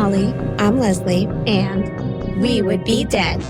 Holly. I'm Leslie. And we would be dead.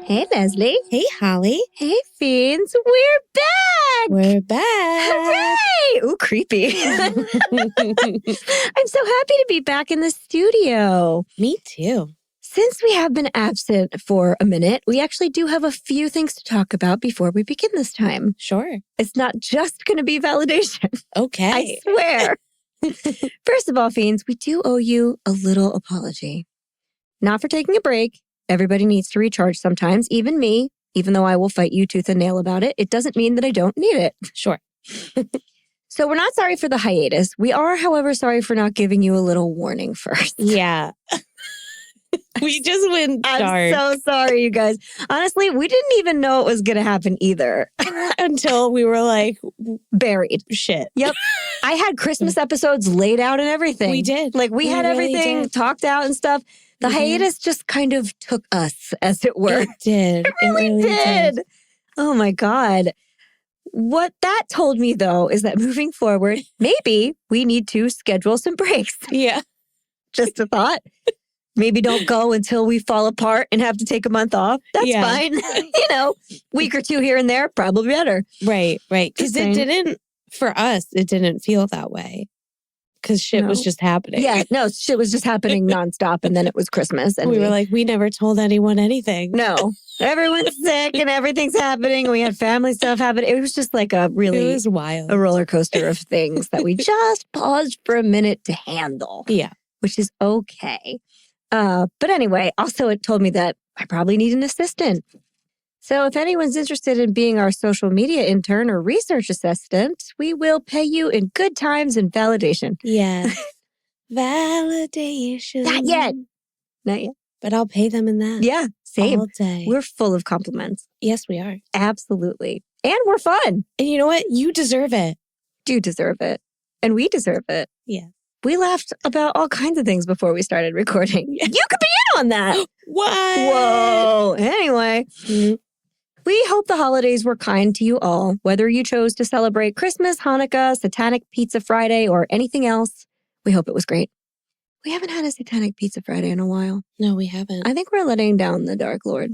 Hey, Leslie. Hey, Holly. Hey, Fiends. We're back. We're back. Hooray! Ooh, creepy. I'm so happy to be back in the studio. Me too. Since we have been absent for a minute, we actually do have a few things to talk about before we begin this time. Sure. It's not just going to be validation. Okay. I swear. First of all, Fiends, we do owe you a little apology. Not for taking a break. Everybody needs to recharge sometimes, even me, even though I will fight you tooth and nail about it. It doesn't mean that I don't need it. Sure. So we're not sorry for the hiatus. We are, however, sorry for not giving you a little warning first. Yeah. We just went dark. I'm so sorry, you guys. Honestly, we didn't even know it was going to happen either. Until we were like, buried. Shit. Yep. I had Christmas episodes laid out and everything. We did. Like we had really everything talked out and stuff. The hiatus just kind of took us, as it were. It did. It really did. Oh my God. What that told me, though, is that moving forward, maybe we need to schedule some breaks. Yeah. Just a thought. Maybe don't go until we fall apart and have to take a month off. That's fine. Week or two here and there, probably better. Right. Because it didn't, for us, it didn't feel that way. Because shit was just happening. Yeah, no, shit was just happening nonstop. And then it was Christmas. And we were like, we never told anyone anything. No. Everyone's sick and everything's happening. We had family stuff happening. It was just like it was wild. A roller coaster of things that we just paused for a minute to handle. Yeah. Which is okay. But anyway, also it told me that I probably need an assistant. So if anyone's interested in being our social media intern or research assistant, we will pay you in good times and validation. Yeah. Validation. Not yet. But I'll pay them in that. Yeah, same. All day. We're full of compliments. Yes, we are. Absolutely. And we're fun. And you know what? You deserve it. Do deserve it. And we deserve it. Yeah. We laughed about all kinds of things before we started recording. Yeah. You could be in on that. What? Whoa. Anyway. Mm-hmm. We hope the holidays were kind to you all, whether you chose to celebrate Christmas, Hanukkah, Satanic Pizza Friday, or anything else. We hope it was great. We haven't had a Satanic Pizza Friday in a while. No, we haven't. I think we're letting down the Dark Lord.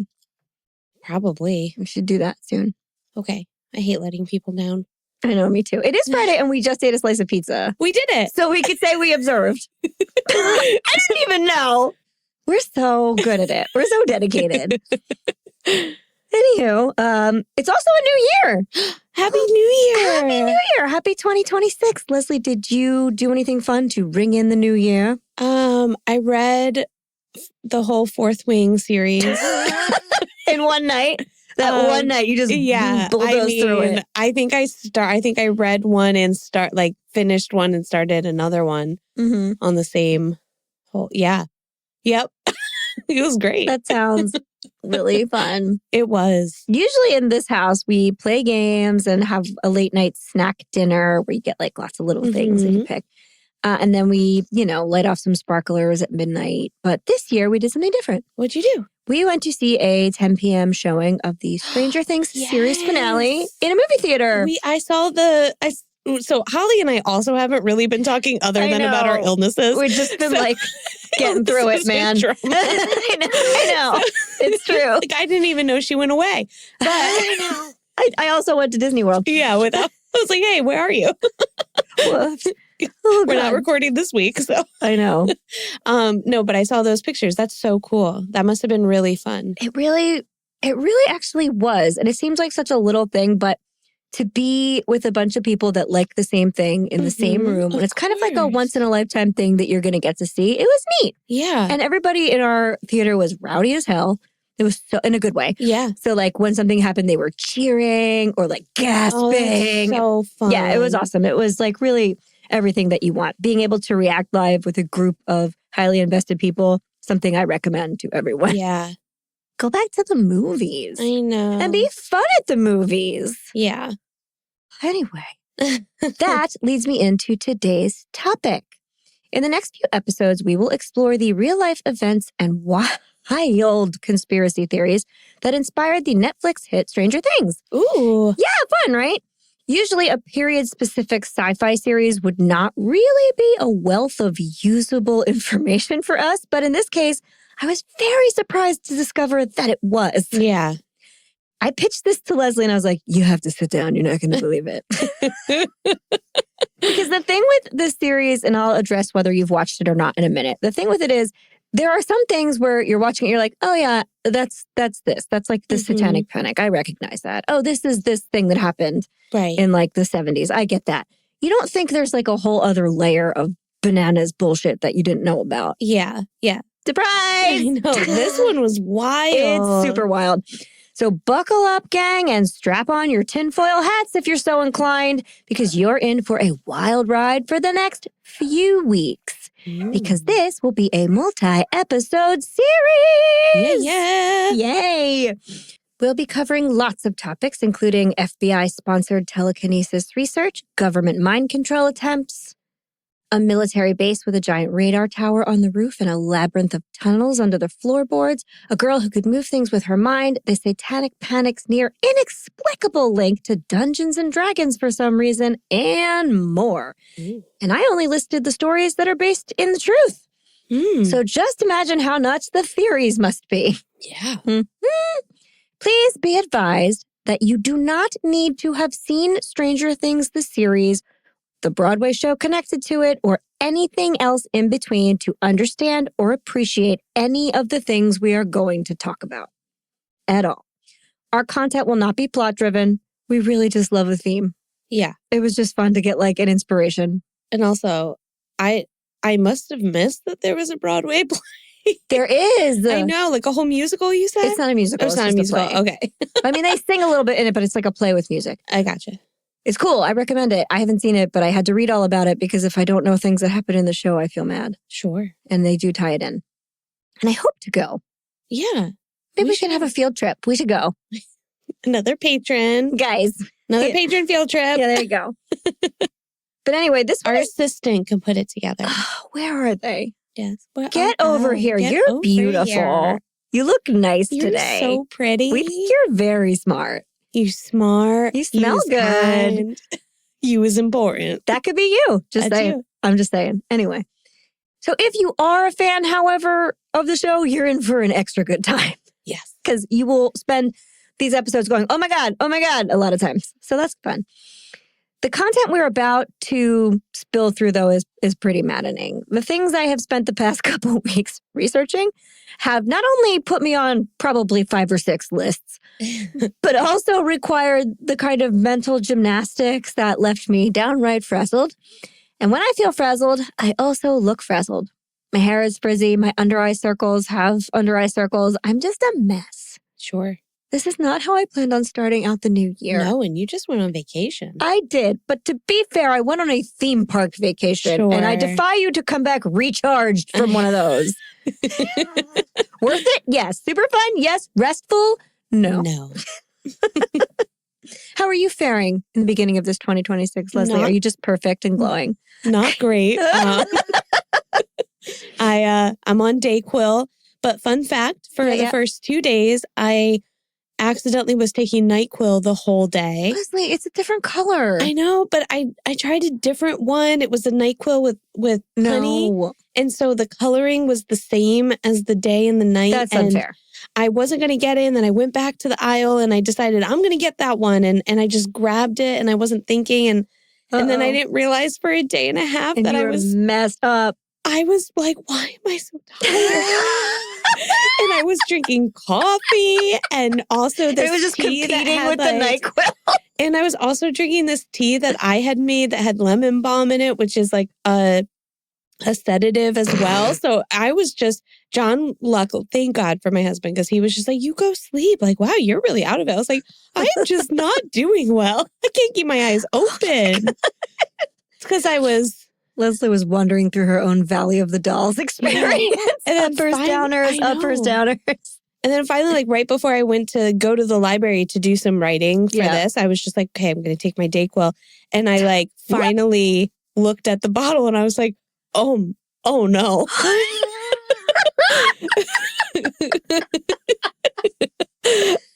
Probably. We should do that soon. Okay. I hate letting people down. I know, me too. It is Friday and we just ate a slice of pizza. We did it. So we could say we observed. I didn't even know. We're so good at it. We're so dedicated. Anywho, it's also a new year. Happy New Year. Happy New Year. Happy 2026. Leslie, did you do anything fun to ring in the new year? I read the whole Fourth Wing series. In one night? That one night you just bulldozed through it. I think I read one and finished one and started another one on the same whole. Yeah. Yep. It was great. That sounds really fun. It was. Usually in this house, we play games and have a late night snack dinner where you get like lots of little things that you pick. And then we, light off some sparklers at midnight. But this year we did something different. What'd you do? We went to see a 10 p.m. showing of the Stranger Things series finale in a movie theater. So Holly and I also haven't really been talking other than about our illnesses. We've just been getting through it, man. I know. It's true. I didn't even know she went away. But I know. I also went to Disney World. Yeah, I was like, hey, where are you? Whoops. We're not recording this week, so. I know. No, but I saw those pictures. That's so cool. That must have been really fun. It really actually was. And it seems like such a little thing, but to be with a bunch of people that like the same thing in the same room, and it's kind of like a once in a lifetime thing that you're going to get to see. It was neat. Yeah. And everybody in our theater was rowdy as hell. It was so, in a good way. Yeah. So when something happened, they were cheering or gasping. Oh, so fun. Yeah, it was awesome. It was really, everything that you want. Being able to react live with a group of highly invested people, something I recommend to everyone. Yeah. Go back to the movies. I know. And be fun at the movies. Yeah. Anyway, that leads me into today's topic. In the next few episodes, we will explore the real-life events and wild conspiracy theories that inspired the Netflix hit Stranger Things. Ooh. Yeah, fun, right? Usually a period-specific sci-fi series would not really be a wealth of usable information for us, but in this case, I was very surprised to discover that it was. Yeah. I pitched this to Leslie and I was like, you have to sit down. You're not going to believe it. Because the thing with this series, and I'll address whether you've watched it or not in a minute. The thing with it is there are some things where you're watching it, you're like, oh yeah, that's this. That's like the satanic panic. I recognize that. Oh, this is this thing that happened in like the 70s. I get that. You don't think there's like a whole other layer of bananas bullshit that you didn't know about. Yeah. Yeah. Surprise! I know. This one was wild. It's super wild. So buckle up, gang, and strap on your tinfoil hats if you're so inclined, because you're in for a wild ride for the next few weeks. Because this will be a multi-episode series. Yeah. Yay. We'll be covering lots of topics, including FBI-sponsored telekinesis research, government mind control attempts, a military base with a giant radar tower on the roof and a labyrinth of tunnels under the floorboards, a girl who could move things with her mind, the satanic panic's near inexplicable link to Dungeons and Dragons for some reason, and more. And I only listed the stories that are based in the truth. So just imagine how nuts the theories must be. Yeah. Please be advised that you do not need to have seen Stranger Things, the series, the Broadway show connected to it, or anything else in between to understand or appreciate any of the things we are going to talk about at all. Our content will not be plot-driven. We really just love a theme. Yeah. It was just fun to get like an inspiration. And also, I must have missed that there was a Broadway play. There is. I know, like a whole musical, you said? It's not a musical. Oh, it's not a just musical. play. Okay. I mean, they sing a little bit in it, but it's like a play with music. I gotcha. It's cool. I recommend it. I haven't seen it, but I had to read all about it because if I don't know things that happen in the show, I feel mad. Sure. And they do tie it in. And I hope to go. Yeah. Maybe we should have a field trip. We should go. Another patron. Guys. Another patron field trip. Yeah, there you go. But anyway, this Our assistant can put it together. Where are they? Yes. Get over here. You're beautiful. Here. You look nice You're today. So pretty. We think you're very smart. You smart. You smell good. Kind. You is important. That could be you. Just That's saying. you. I'm just saying. Anyway. So if you are a fan, however, of the show, you're in for an extra good time. Yes. Because you will spend these episodes going, oh my God, a lot of times. So that's fun. The content we're about to spill through, though, is pretty maddening. The things I have spent the past couple of weeks researching have not only put me on probably 5 or 6 lists, but also required the kind of mental gymnastics that left me downright frazzled. And when I feel frazzled, I also look frazzled. My hair is frizzy. My under eye circles have under eye circles. I'm just a mess. Sure. This is not how I planned on starting out the new year. No, and you just went on vacation. I did. But to be fair, I went on a theme park vacation. Sure. And I defy you to come back recharged from one of those. Worth it? Yes. Super fun? Yes. Restful? No. No. How are you faring in the beginning of this 2026, Leslie? Are you just perfect and glowing? Not great. I'm on Dayquil. But fun fact, for the first 2 days, I accidentally was taking NyQuil the whole day. Leslie, it's a different color. I know, but I tried a different one. It was a NyQuil with honey. And so the coloring was the same as the day and the night. That's unfair. I wasn't going to get it. And then I went back to the aisle and I decided I'm going to get that one. And I just grabbed it and I wasn't thinking. And then I didn't realize for a day and a half that I was messed up. I was like, why am I so tired? And I was drinking coffee and also this tea. It was just competing with the NyQuil. And I was also drinking this tea that I had made that had lemon balm in it, which is like a sedative as well. So I was just, John Luckle, thank God for my husband, because he was just like, you go sleep. Like, wow, you're really out of it. I was like, I am just not doing well. I can't keep my eyes open. because I was... Leslie was wandering through her own Valley of the Dolls experience. And then uppers, downers, uppers, downers. And then finally, like right before I went to go to the library to do some writing for this, I was just like, okay, I'm going to take my Dayquil. And I like finally looked at the bottle and I was like, oh no.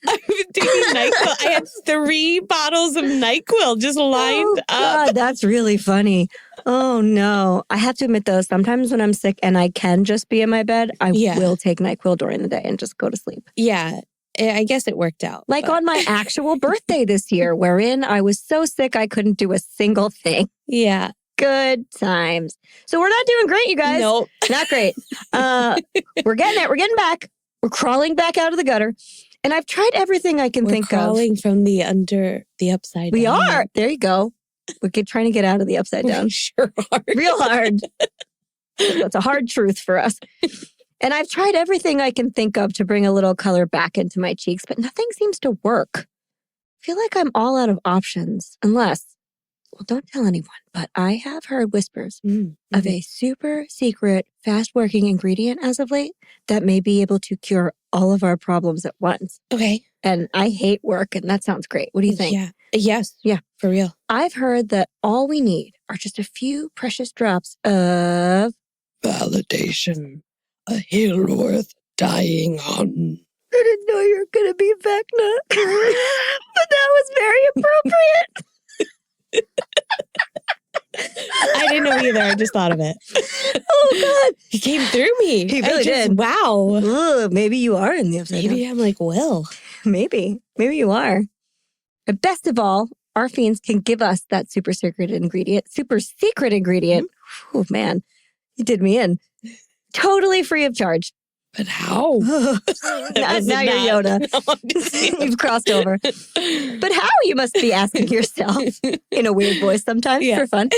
I've been taking NyQuil. I had 3 bottles of NyQuil just lined up. God, that's really funny. Oh, no. I have to admit, though, sometimes when I'm sick and I can just be in my bed, I will take NyQuil during the day and just go to sleep. Yeah. I guess it worked out. Like on my actual birthday this year, wherein I was so sick I couldn't do a single thing. Yeah. Good times. So we're not doing great, you guys. Nope. Not great. We're getting it. We're getting back. We're crawling back out of the gutter. And I've tried everything I can think of. We're crawling from the upside down. We are. There you go. We're trying to get out of the upside down. We sure are. Real hard. That's a hard truth for us. And I've tried everything I can think of to bring a little color back into my cheeks, but nothing seems to work. I feel like I'm all out of options, unless, well, don't tell anyone, but I have heard whispers of a super secret, fast-working ingredient as of late that may be able to cure all of our problems at once. Okay. And I hate work, and that sounds great. What do you think? Yeah. Yes. Yeah. For real. I've heard that all we need are just a few precious drops of validation. A hill worth dying on. I didn't know you were going to be Vecna. But that was very appropriate. I didn't know either. I just thought of it. Oh, God. He came through me. He really did. Wow. Ugh, maybe you are in the upside down. Maybe I'm like Will. Maybe you are. But best of all, our fiends can give us that super secret ingredient. Oh, man. You did me in. Totally free of charge. But how? now you're Yoda. No, you've crossed over. But how, you must be asking yourself in a weird voice sometimes for fun.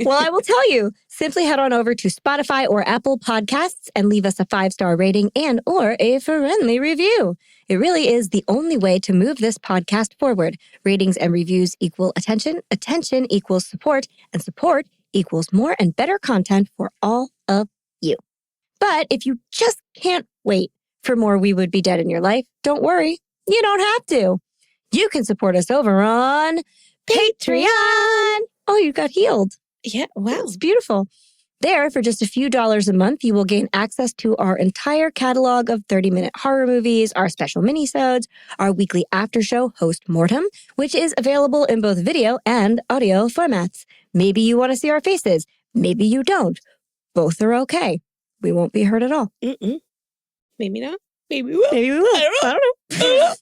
Well, I will tell you. Simply head on over to Spotify or Apple Podcasts and leave us a 5-star rating and or a friendly review. It really is the only way to move this podcast forward. Ratings and reviews equal attention. Attention equals support. And support equals more and better content for all of you. But if you just can't wait for more We Would Be Dead in your life, don't worry. You don't have to. You can support us over on Patreon. Oh, you got healed. Yeah, wow. It's beautiful. There, for just a few dollars a month, you will gain access to our entire catalog of 30-minute horror movies, our special minisodes, our weekly after show, Host Mortem, which is available in both video and audio formats. Maybe you want to see our faces. Maybe you don't. Both are okay. We won't be hurt at all. Maybe not. Maybe we will. Maybe we will. I don't know.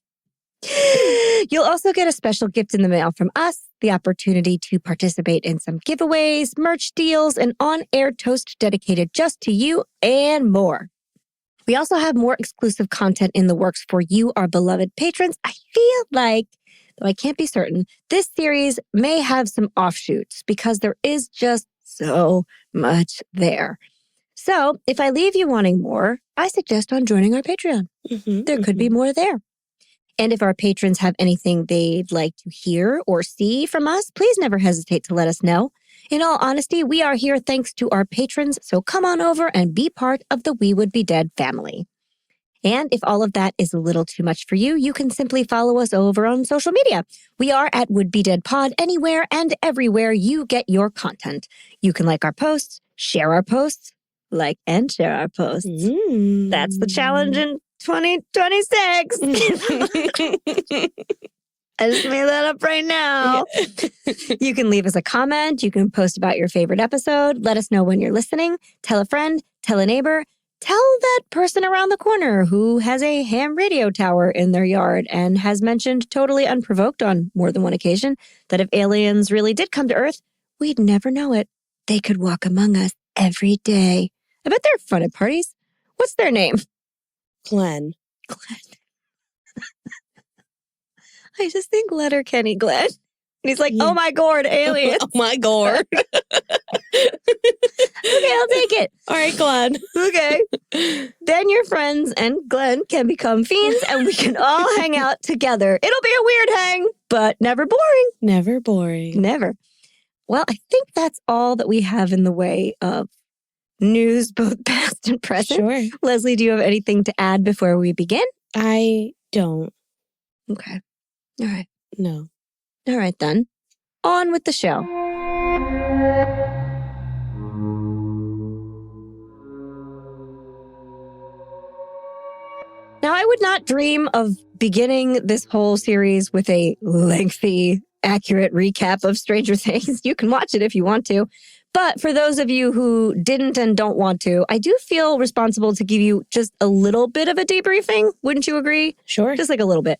You'll also get a special gift in the mail from us, the opportunity to participate in some giveaways, merch deals, an on-air toast dedicated just to you, and more. We also have more exclusive content in the works for you, our beloved patrons. I feel like, though I can't be certain, this series may have some offshoots because there is just so much there. So if I leave you wanting more, I suggest on joining our Patreon. There could be more there. And if our patrons have anything they'd like to hear or see from us, please never hesitate to let us know. In all honesty, we are here thanks to our patrons, so come on over and be part of the We Would Be Dead family. And if all of that is a little too much for you, you can simply follow us over on social media. We are at Would Be Dead Pod anywhere and everywhere you get your content. You can like our posts, share our posts, like and share our posts. That's the challenge in 2026. I just made that up right now. You can leave us a comment. You can post about your favorite episode. Let us know when you're listening. Tell a friend. Tell a neighbor. Tell that person around the corner who has a ham radio tower in their yard and has mentioned totally unprovoked on more than one occasion that if aliens really did come to Earth, we'd never know it. They could walk among us every day. I bet they're fun at parties. What's their name? Glenn. I just think Letterkenny Glenn. And he's like, oh my gourd, aliens. Oh my gourd. Okay, I'll take it. All right, Glenn. Okay. Then your friends and Glenn can become fiends and we can all hang out together. It'll be a weird hang, but never boring. Never boring. Never. Well, I think that's all that we have in the way of news, both past and present. Sure. Leslie, do you have anything to add before we begin? I don't. Okay. All right. No. All right, then. On with the show. Now, I would not dream of beginning this whole series with a lengthy, accurate recap of Stranger Things. You can watch it if you want to. But for those of you who didn't and don't want to, I do feel responsible to give you just a little bit of a debriefing. Wouldn't you agree? Sure. Just like a little bit.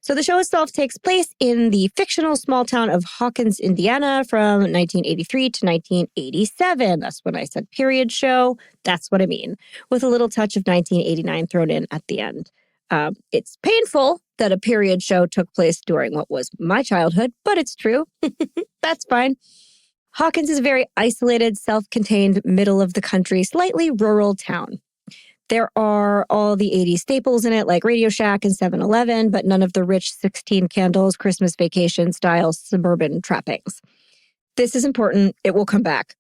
So the show itself takes place in the fictional small town of Hawkins, Indiana from 1983 to 1987. That's when I said period show. That's what I mean, with a little touch of 1989 thrown in at the end. It's painful that a period show took place during what was my childhood, but it's true. That's fine. Hawkins is a very isolated, self-contained, middle-of-the-country, slightly rural town. There are all the 80s staples in it, like Radio Shack and 7-Eleven, but none of the rich 16 candles, Christmas vacation style suburban trappings. This is important. It will come back.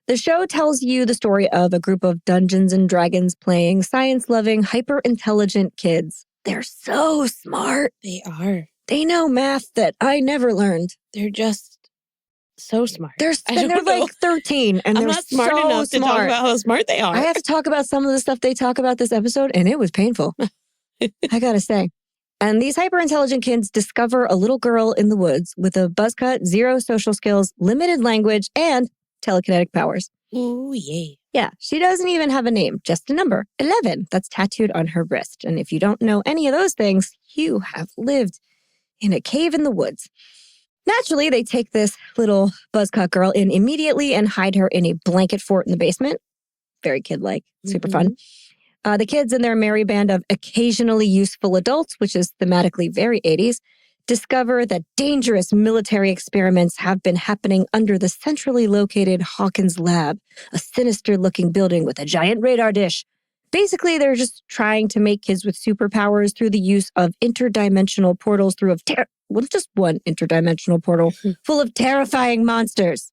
The show tells you the story of a group of Dungeons and Dragons playing, science-loving, hyper-intelligent kids. They're so smart. They are. They know math that I never learned. They're just so smart. They're like 13, and I'm they're not smart so enough to talk about how smart they are. I have to talk about some of the stuff they talk about this episode, and it was painful. I gotta say. And these hyper-intelligent kids discover a little girl in the woods with a buzz cut, zero social skills, limited language, and telekinetic powers. Ooh, yay. Yeah, she doesn't even have a name, just a number, 11, that's tattooed on her wrist. And if you don't know any of those things, you have lived in a cave in the woods. Naturally, they take this little buzzcut girl in immediately and hide her in a blanket fort in the basement. Very kid-like, super fun. The kids and their merry band of occasionally useful adults, which is thematically very 80s, discover that dangerous military experiments have been happening under the centrally located Hawkins Lab, a sinister-looking building with a giant radar dish. Basically, they're just trying to make kids with superpowers through the use of interdimensional portals just one interdimensional portal full of terrifying monsters.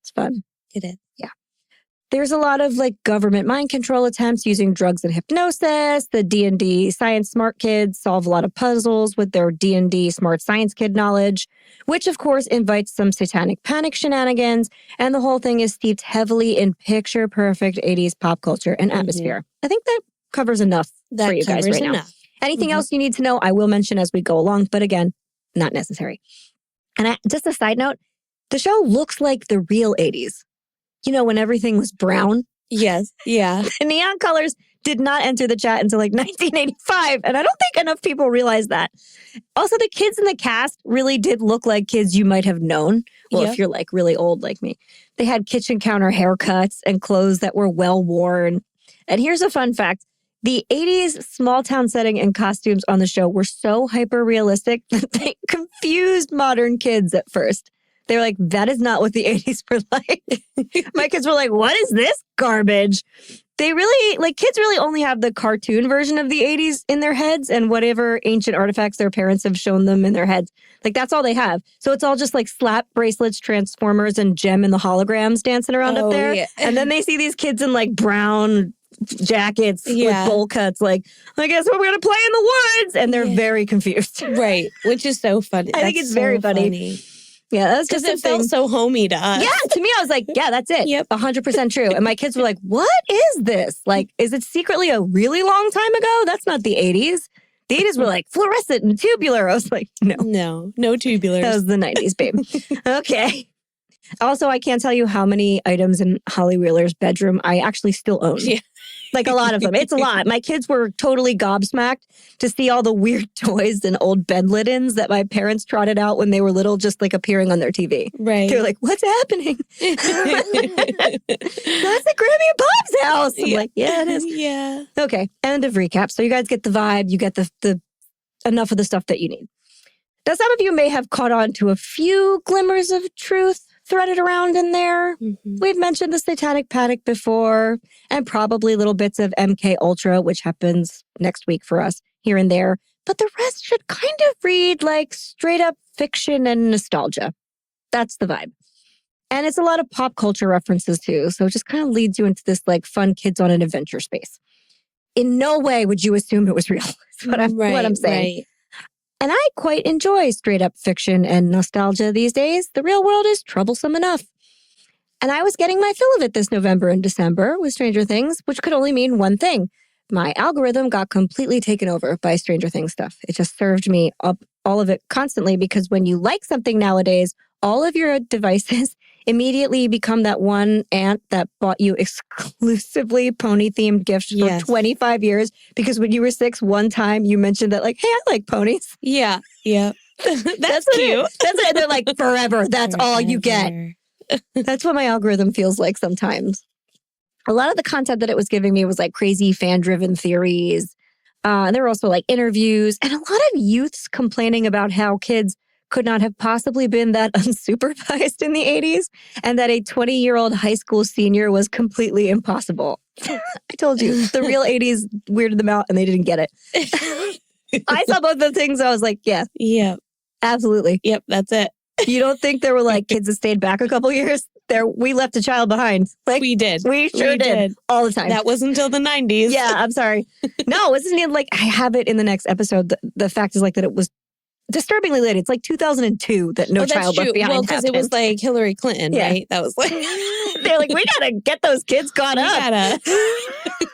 It's fun. It is. Yeah. There's a lot of government mind control attempts using drugs and hypnosis. The D&D science smart kids solve a lot of puzzles with their D&D smart science kid knowledge, which of course invites some satanic panic shenanigans. And the whole thing is steeped heavily in picture perfect 80s pop culture and atmosphere. I think that covers enough for you guys right now. Anything else you need to know, I will mention as we go along, but again, not necessary. And just a side note, the show looks like the real 80s. You know, when everything was brown. Yes. Yeah. The neon colors did not enter the chat until 1985. And I don't think enough people realize that. Also, the kids in the cast really did look like kids you might have known. Well, if you're really old like me. They had kitchen counter haircuts and clothes that were well worn. And here's a fun fact. The 80s small town setting and costumes on the show were so hyper realistic that they confused modern kids at first. They were like, that is not what the 80s were like. My kids were like, what is this garbage? They really, kids really only have the cartoon version of the 80s in their heads and whatever ancient artifacts their parents have shown them in their heads. That's all they have. So it's all just slap bracelets, Transformers, and Gem and the holograms dancing around up there. Yeah. And then they see these kids in brown jackets with bowl cuts. I guess we're going to play in the woods. And they're very confused. Right. Which is so funny. I think it's so very funny. Yeah, that's just it felt so homey to us. Yeah, to me, I was like, yeah, that's it. Yep. 100% true. And my kids were like, what is this? Is it secretly a really long time ago? That's not the 80s. The 80s were fluorescent and tubular. I was like, no. No tubulars. That was the 90s, babe. Okay. Also, I can't tell you how many items in Holly Wheeler's bedroom I actually still own. Yeah. A lot of them. It's a lot. My kids were totally gobsmacked to see all the weird toys and old bedliddens that my parents trotted out when they were little, just appearing on their TV. Right. They were like, what's happening? That's at Grammy and Pop's house. I'm like, yeah, it is. Yeah. Okay. End of recap. So you guys get the vibe. You get the enough of the stuff that you need. Now, some of you may have caught on to a few glimmers of truth threaded around in there. We've mentioned the satanic panic before, and probably little bits of MK Ultra, which happens next week for us here and there. But the rest should kind of read like straight up fiction and nostalgia. That's the vibe. And it's a lot of pop culture references too. So it just kind of leads you into this like fun kids on an adventure space. In no way would you assume it was real. That's what I'm saying. Right. And I quite enjoy straight up fiction and nostalgia these days. The real world is troublesome enough. And I was getting my fill of it this November and December with Stranger Things, which could only mean one thing. My algorithm got completely taken over by Stranger Things stuff. It just served me up all of it constantly because when you like something nowadays, all of your devices immediately become that one aunt that bought you exclusively pony-themed gifts for 25 years because when you were 6, one time you mentioned that like, hey, I like ponies. Yeah. Yeah. That's cute. That's it. They're like, forever. That's all you get. That's what my algorithm feels like sometimes. A lot of the content that it was giving me was like crazy fan-driven theories. There were also like interviews and a lot of youths complaining about how kids could not have possibly been that unsupervised in the 80s and that a 20-year-old high school senior was completely impossible. I told you, the real 80s weirded them out and they didn't get it. I saw both the things. I was like, yeah. Yeah. Absolutely. Yep, that's it. You don't think there were like kids that stayed back a couple years? We left a child behind. Like we did. We sure did. All the time. That was until the 90s. Yeah, I'm sorry. No, isn't it like, I have it in the next episode. The fact is like that it was disturbingly late. It's like 2002 that no child left behind. Well, because it was like Hillary Clinton, right? That was like... They're like, we gotta get those kids caught up.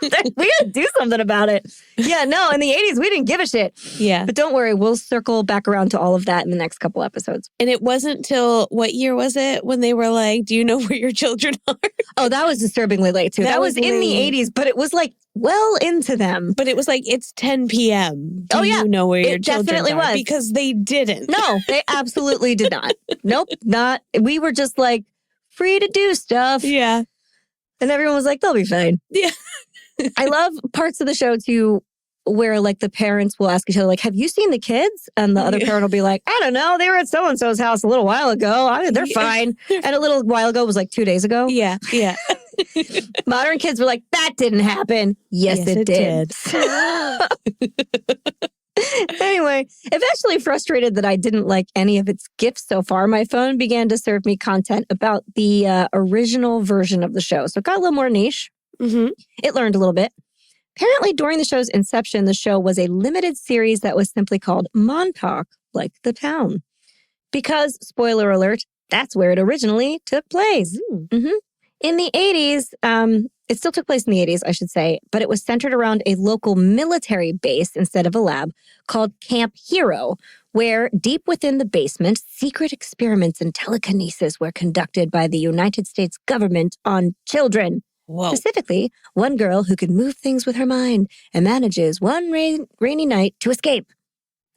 We gotta do something about it. Yeah, no, in the 80s, we didn't give a shit. Yeah. But don't worry, we'll circle back around to all of that in the next couple episodes. And it wasn't till, what year was it when they were like, do you know where your children are? Oh, that was disturbingly late too. That was in the 80s, but it was like well into them. But it was like, it's 10 p.m. Do you know where your children definitely are? was. Because they didn't. No, they absolutely did not. Nope, not. We were just like free to do stuff. Yeah. And everyone was like, they'll be fine. Yeah. I love parts of the show too where like the parents will ask each other, like, have you seen the kids? And the other parent will be like, I don't know. They were at so-and-so's house a little while ago. They're fine. And a little while ago was like 2 days ago. Yeah. Yeah. Modern kids were like, that didn't happen. Yes, it did. Anyway, eventually frustrated that I didn't like any of its gifts so far, my phone began to serve me content about the original version of the show. So it got a little more niche. Mm-hmm. It learned a little bit. Apparently, during the show's inception, the show was a limited series that was simply called Montauk, like the town. Because, spoiler alert, that's where it originally took place. Mm-hmm. In the 80s, it still took place in the 80s, I should say, but it was centered around a local military base instead of a lab called Camp Hero, where deep within the basement, secret experiments in telekinesis were conducted by the United States government on children. Whoa. Specifically, one girl who could move things with her mind and manages one rainy night to escape.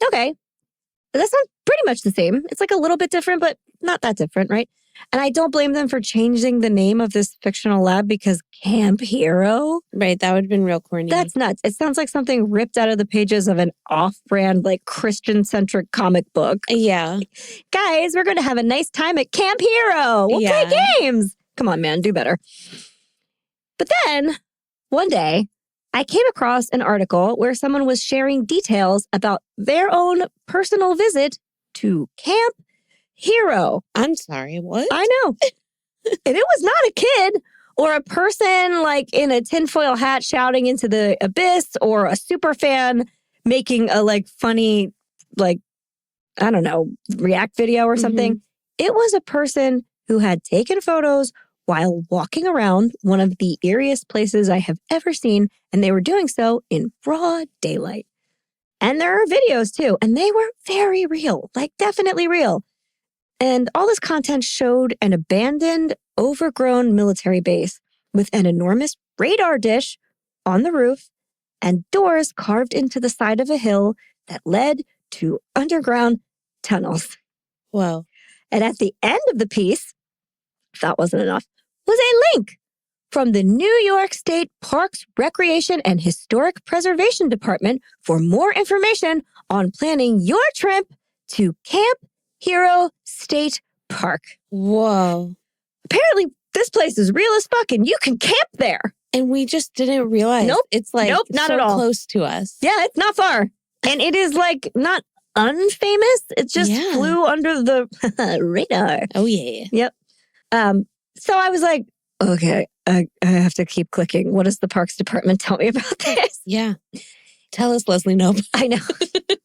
Okay. That sounds pretty much the same. It's like a little bit different, but not that different, right? And I don't blame them for changing the name of this fictional lab because Camp Hero. Right, that would have been real corny. That's nuts. It sounds like something ripped out of the pages of an off-brand, like Christian-centric comic book. Yeah. Guys, we're going to have a nice time at Camp Hero. We'll play games. Come on, man, do better. But then, one day, I came across an article where someone was sharing details about their own personal visit to Camp Hero. I'm sorry, what? I know. And it was not a kid or a person like in a tinfoil hat shouting into the abyss or a super fan making a like funny, like, I don't know, react video or something. Mm-hmm. It was a person who had taken photos while walking around one of the eeriest places I have ever seen, and they were doing so in broad daylight. And there are videos too, and they were very real, like definitely real. And all this content showed an abandoned, overgrown military base with an enormous radar dish on the roof and doors carved into the side of a hill that led to underground tunnels. Wow. And at the end of the piece, if that wasn't enough, was a link from the New York State Parks, Recreation, and Historic Preservation Department for more information on planning your trip to Camp Hero State Park. Whoa. Apparently, this place is real as fuck and you can camp there. And we just didn't realize. Nope. It's like not so at all. Close to us. Yeah, it's not far. And it is like not unfamous. It just flew under the radar. Oh, yeah. Yep. So I was like, okay, I have to keep clicking. What does the Parks Department tell me about this? Yeah. Tell us, Leslie Knope. I know.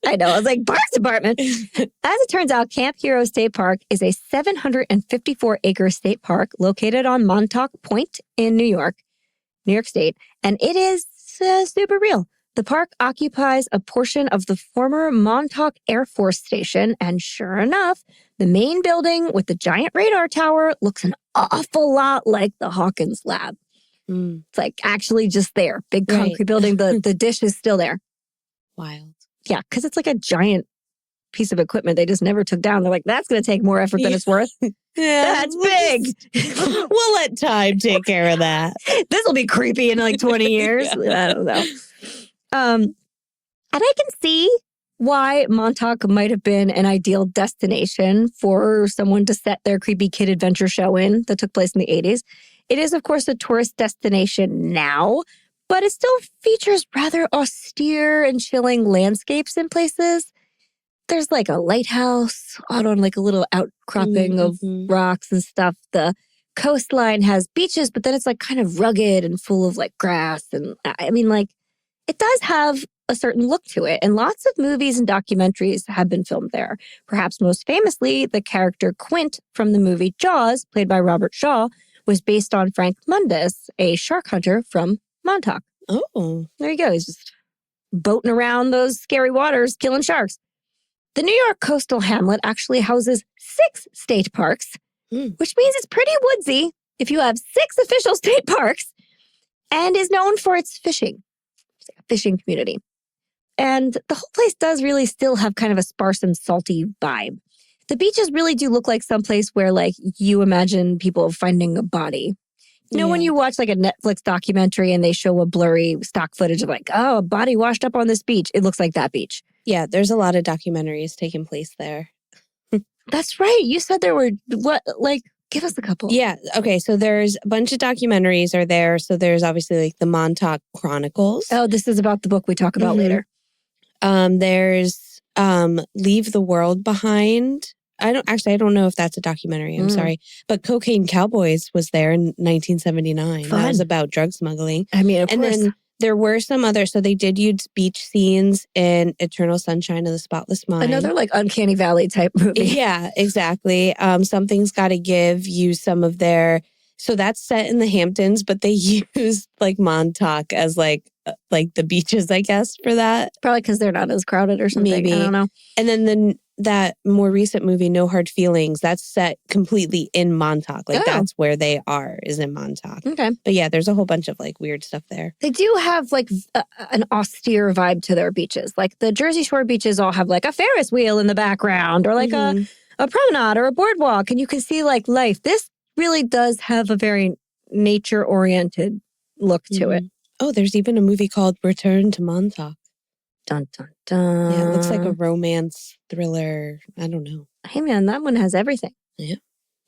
I was like, Parks Department. As it turns out, Camp Hero State Park is a 754-acre state park located on Montauk Point in New York State. And it is super real. The park occupies a portion of the former Montauk Air Force Station. And sure enough, the main building with the giant radar tower looks an awful lot like the Hawkins lab. It's like actually just there. Big concrete building. The dish is still there. Wild. Yeah, because it's like a giant piece of equipment they just never took down. They're like, that's going to take more effort than it's worth. That's big. We'll let time take care of that. This will be creepy in like 20 years. I don't know. And I can see why Montauk might have been an ideal destination for someone to set their creepy kid adventure show in that took place in the 80s. It is, of course, a tourist destination now, but it still features rather austere and chilling landscapes in places. There's like a lighthouse out on like a little outcropping of rocks and stuff. The coastline has beaches, but then it's like kind of rugged and full of like grass. And I mean, like, it does have a certain look to it. And lots of movies and documentaries have been filmed there. Perhaps most famously, the character Quint from the movie Jaws, played by Robert Shaw, was based on Frank Mundus, a shark hunter from Montauk. Oh. There you go. He's just boating around those scary waters, killing sharks. The New York coastal hamlet actually houses 6 state parks, which means it's pretty woodsy if you have 6 official state parks, and is known for its fishing. It's like a fishing community. And the whole place does really still have kind of a sparse and salty vibe. The beaches really do look like someplace where like you imagine people finding a body. You know, when you watch like a Netflix documentary and they show a blurry stock footage of like, oh, a body washed up on this beach. It looks like that beach. Yeah, there's a lot of documentaries taking place there. That's right. You said there were, give us a couple. Yeah. Okay. So there's a bunch of documentaries are there. So there's obviously like the Montauk Chronicles. Oh, this is about the book we talk about later. There's Leave the World Behind. I don't know if that's a documentary. I'm sorry. But Cocaine Cowboys was there in 1979. Fun. That was about drug smuggling. I mean, of course. Then there were some other, so they did use beach scenes in Eternal Sunshine of the Spotless Mind. Another like Uncanny Valley type movie. Yeah, exactly. Something's Gotta Give used some of their, so that's set in the Hamptons, but they used like Montauk as like the beaches, I guess, for that. Probably because they're not as crowded or something. Maybe. I don't know. And then that more recent movie, No Hard Feelings, that's set completely in Montauk. Like that's where they are, is in Montauk. Okay. But yeah, there's a whole bunch of like weird stuff there. They do have like an austere vibe to their beaches. Like the Jersey Shore beaches all have like a Ferris wheel in the background or like a promenade or a boardwalk. And you can see like life. This really does have a very nature-oriented look to it. Oh, there's even a movie called Return to Montauk. Dun, dun, dun. Yeah, it looks like a romance thriller. I don't know. Hey, man, that one has everything. Yeah.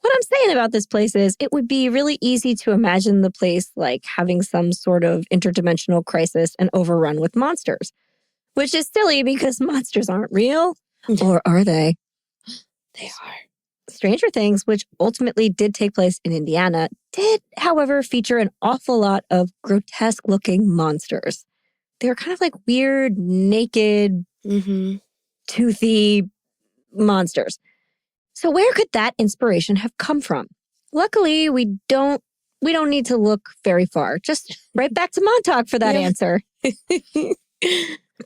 What I'm saying about this place is it would be really easy to imagine the place like having some sort of interdimensional crisis and overrun with monsters, which is silly because monsters aren't real. Or are they? They are. Stranger Things, which ultimately did take place in Indiana, did, however, feature an awful lot of grotesque-looking monsters. They were kind of like weird, naked, toothy monsters. So where could that inspiration have come from? Luckily, we don't need to look very far. Just right back to Montauk for that answer.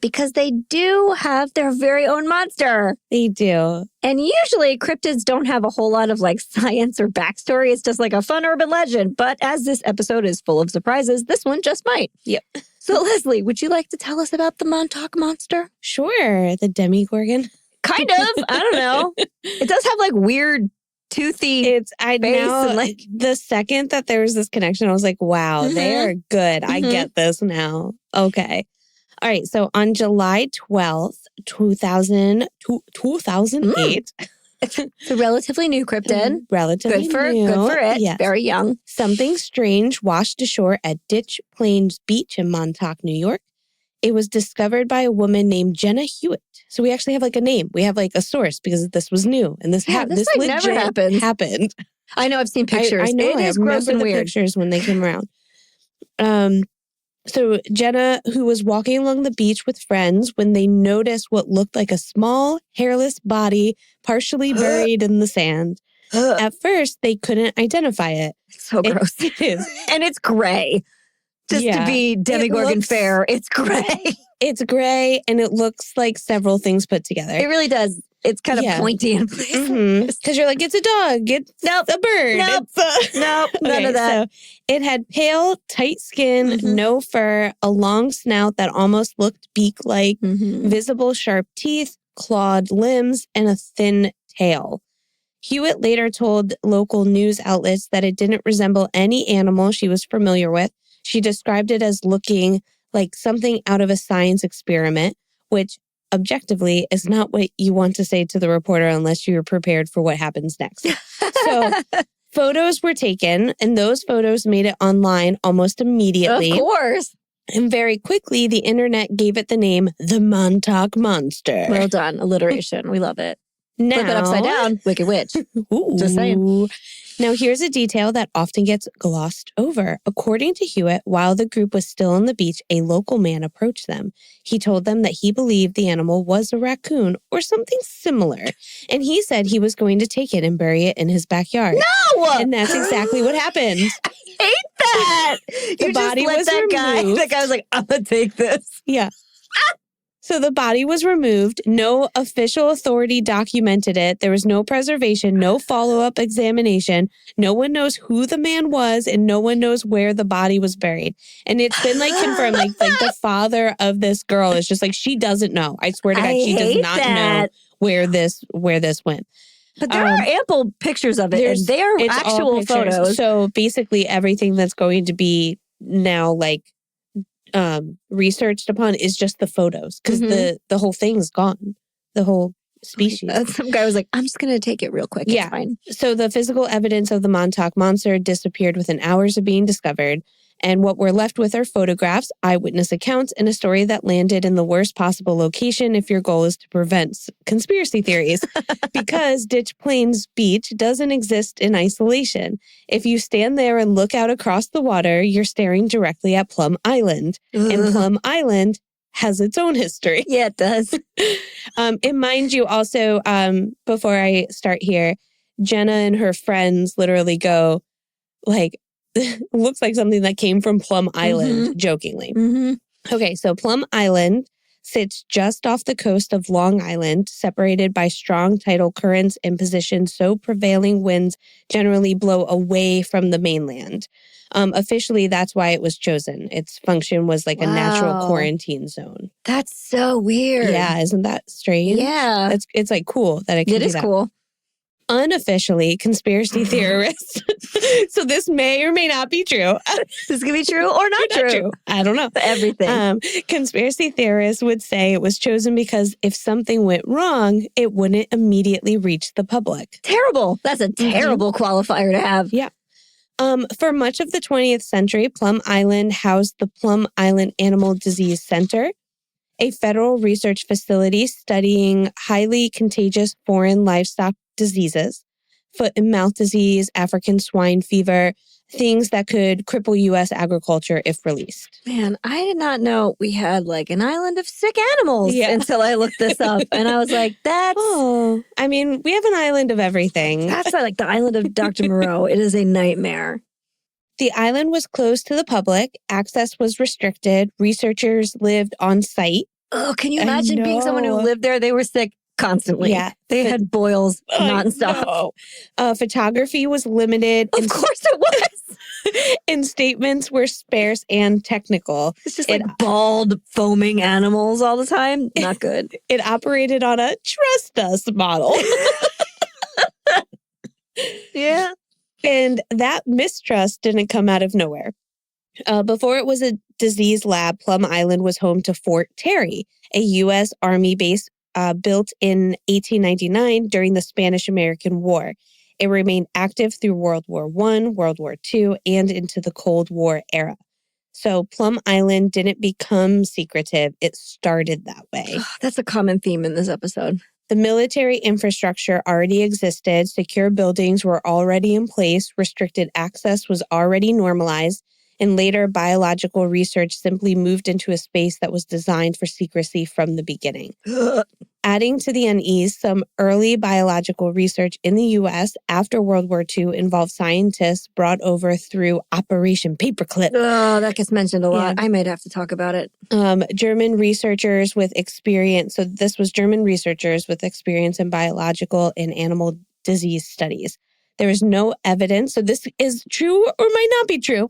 Because they do have their very own monster. They do. And usually cryptids don't have a whole lot of like science or backstory. It's just like a fun urban legend. But as this episode is full of surprises, this one just might. Yep. So Leslie, would you like to tell us about the Montauk monster? Sure. The Demogorgon. Kind of. I don't know. It does have like weird toothy I face know, and like the second that there was this connection, I was like, wow, they are good. I get this now. Okay. All right. So on July 12th, 2008. It's a relatively new cryptid. Relatively Good new. for it. Yes. Very young. Something strange washed ashore at Ditch Plains Beach in Montauk, New York. It was discovered by a woman named Jenna Hewitt. So we actually have like a name. We have like a source because this was new. And this Yeah, this like never happens. happened. I know. I've seen pictures. I know. It is gross and the weird. pictures when they came around. So Jenna, who was walking along the beach with friends when they noticed what looked like a small, hairless body partially buried in the sand. At first, they couldn't identify it. It's so gross. It is. And it's gray. Just to be Demogorgon fair, it's gray. It's gray, and it looks like several things put together. It really does. It's kind of pointy in places. Because you're like, it's a dog. It's a bird. Nope. Nope. None of that. So it had pale, tight skin, no fur, a long snout that almost looked beak-like, visible sharp teeth, clawed limbs, and a thin tail. Hewitt later told local news outlets that it didn't resemble any animal she was familiar with. She described it as looking like something out of a science experiment, which objectively is not what you want to say to the reporter unless you're prepared for what happens next. So photos were taken, and those photos made it online almost immediately. Of course. And very quickly, the internet gave it the name the Montauk Monster. Well done. Alliteration. We love it. Now, flip it upside down. Wicked Witch. Ooh. Just saying. Now, here's a detail that often gets glossed over. According to Hewitt, while the group was still on the beach, a local man approached them. He told them that he believed the animal was a raccoon or something similar. And he said he was going to take it and bury it in his backyard. No! And that's exactly what happened. I hate that. The body was that removed. That guy was like, I'm going to take this. Yeah. So the body was removed. No official authority documented it. There was no preservation, no follow-up examination. No one knows who the man was, and no one knows where the body was buried. And it's been confirmed, like the father of this girl is just like, she doesn't know. I swear to God, she does not know where this went. But there are ample pictures of it, and they are actual photos. So basically everything that's going to be now researched upon is just the photos, because the whole thing's gone, the whole species. Some guy was like, I'm just going to take it real quick. It's fine. So the physical evidence of the Montauk Monster disappeared within hours of being discovered. And what we're left with are photographs, eyewitness accounts, and a story that landed in the worst possible location if your goal is to prevent conspiracy theories. Because Ditch Plains Beach doesn't exist in isolation. If you stand there and look out across the water, you're staring directly at Plum Island. Ugh. And Plum Island has its own history. Yeah, it does. And mind you, also, before I start here, Jenna and her friends literally go, looks like something that came from Plum Island, jokingly. Okay, so Plum Island sits just off the coast of Long Island, separated by strong tidal currents and positioned so prevailing winds generally blow away from the mainland. Officially, that's why it was chosen. Its function was like a natural quarantine zone. That's so weird. Yeah, isn't that strange? Yeah. It's cool that it can do that. Cool. Unofficially, conspiracy theorists. So this may or may not be true. This could be true or not true. I don't know. Everything. Conspiracy theorists would say it was chosen because if something went wrong, it wouldn't immediately reach the public. Terrible. That's a terrible qualifier to have. Yeah. For much of the 20th century, Plum Island housed the Plum Island Animal Disease Center, a federal research facility studying highly contagious foreign livestock diseases, foot and mouth disease, African swine fever, things that could cripple U.S. agriculture if released. Man, I did not know we had an island of sick animals until I looked this up. And I was like, that's... Oh, I mean, we have an island of everything. That's like the island of Dr. Moreau. It is a nightmare. The island was closed to the public. Access was restricted. Researchers lived on site. Oh, can you imagine being someone who lived there? They were sick constantly. Yeah. They had boils nonstop. Photography was limited. Of course it was. And statements were sparse and technical. It's just bald, foaming animals all the time. Not good. It operated on a trust us model. Yeah. And that mistrust didn't come out of nowhere. Before it was a disease lab, Plum Island was home to Fort Terry, a U.S. Army base built in 1899 during the Spanish-American War. It remained active through World War I, World War II, and into the Cold War era. So Plum Island didn't become secretive. It started that way. That's a common theme in this episode. The military infrastructure already existed. Secure buildings were already in place. Restricted access was already normalized. And later, biological research simply moved into a space that was designed for secrecy from the beginning. Adding to the unease, some early biological research in the U.S. after World War II involved scientists brought over through Operation Paperclip. Oh, that gets mentioned a lot. Yeah. I might have to talk about it. German researchers with experience. So this was German researchers with experience in biological and animal disease studies. There is no evidence. So this is true or might not be true.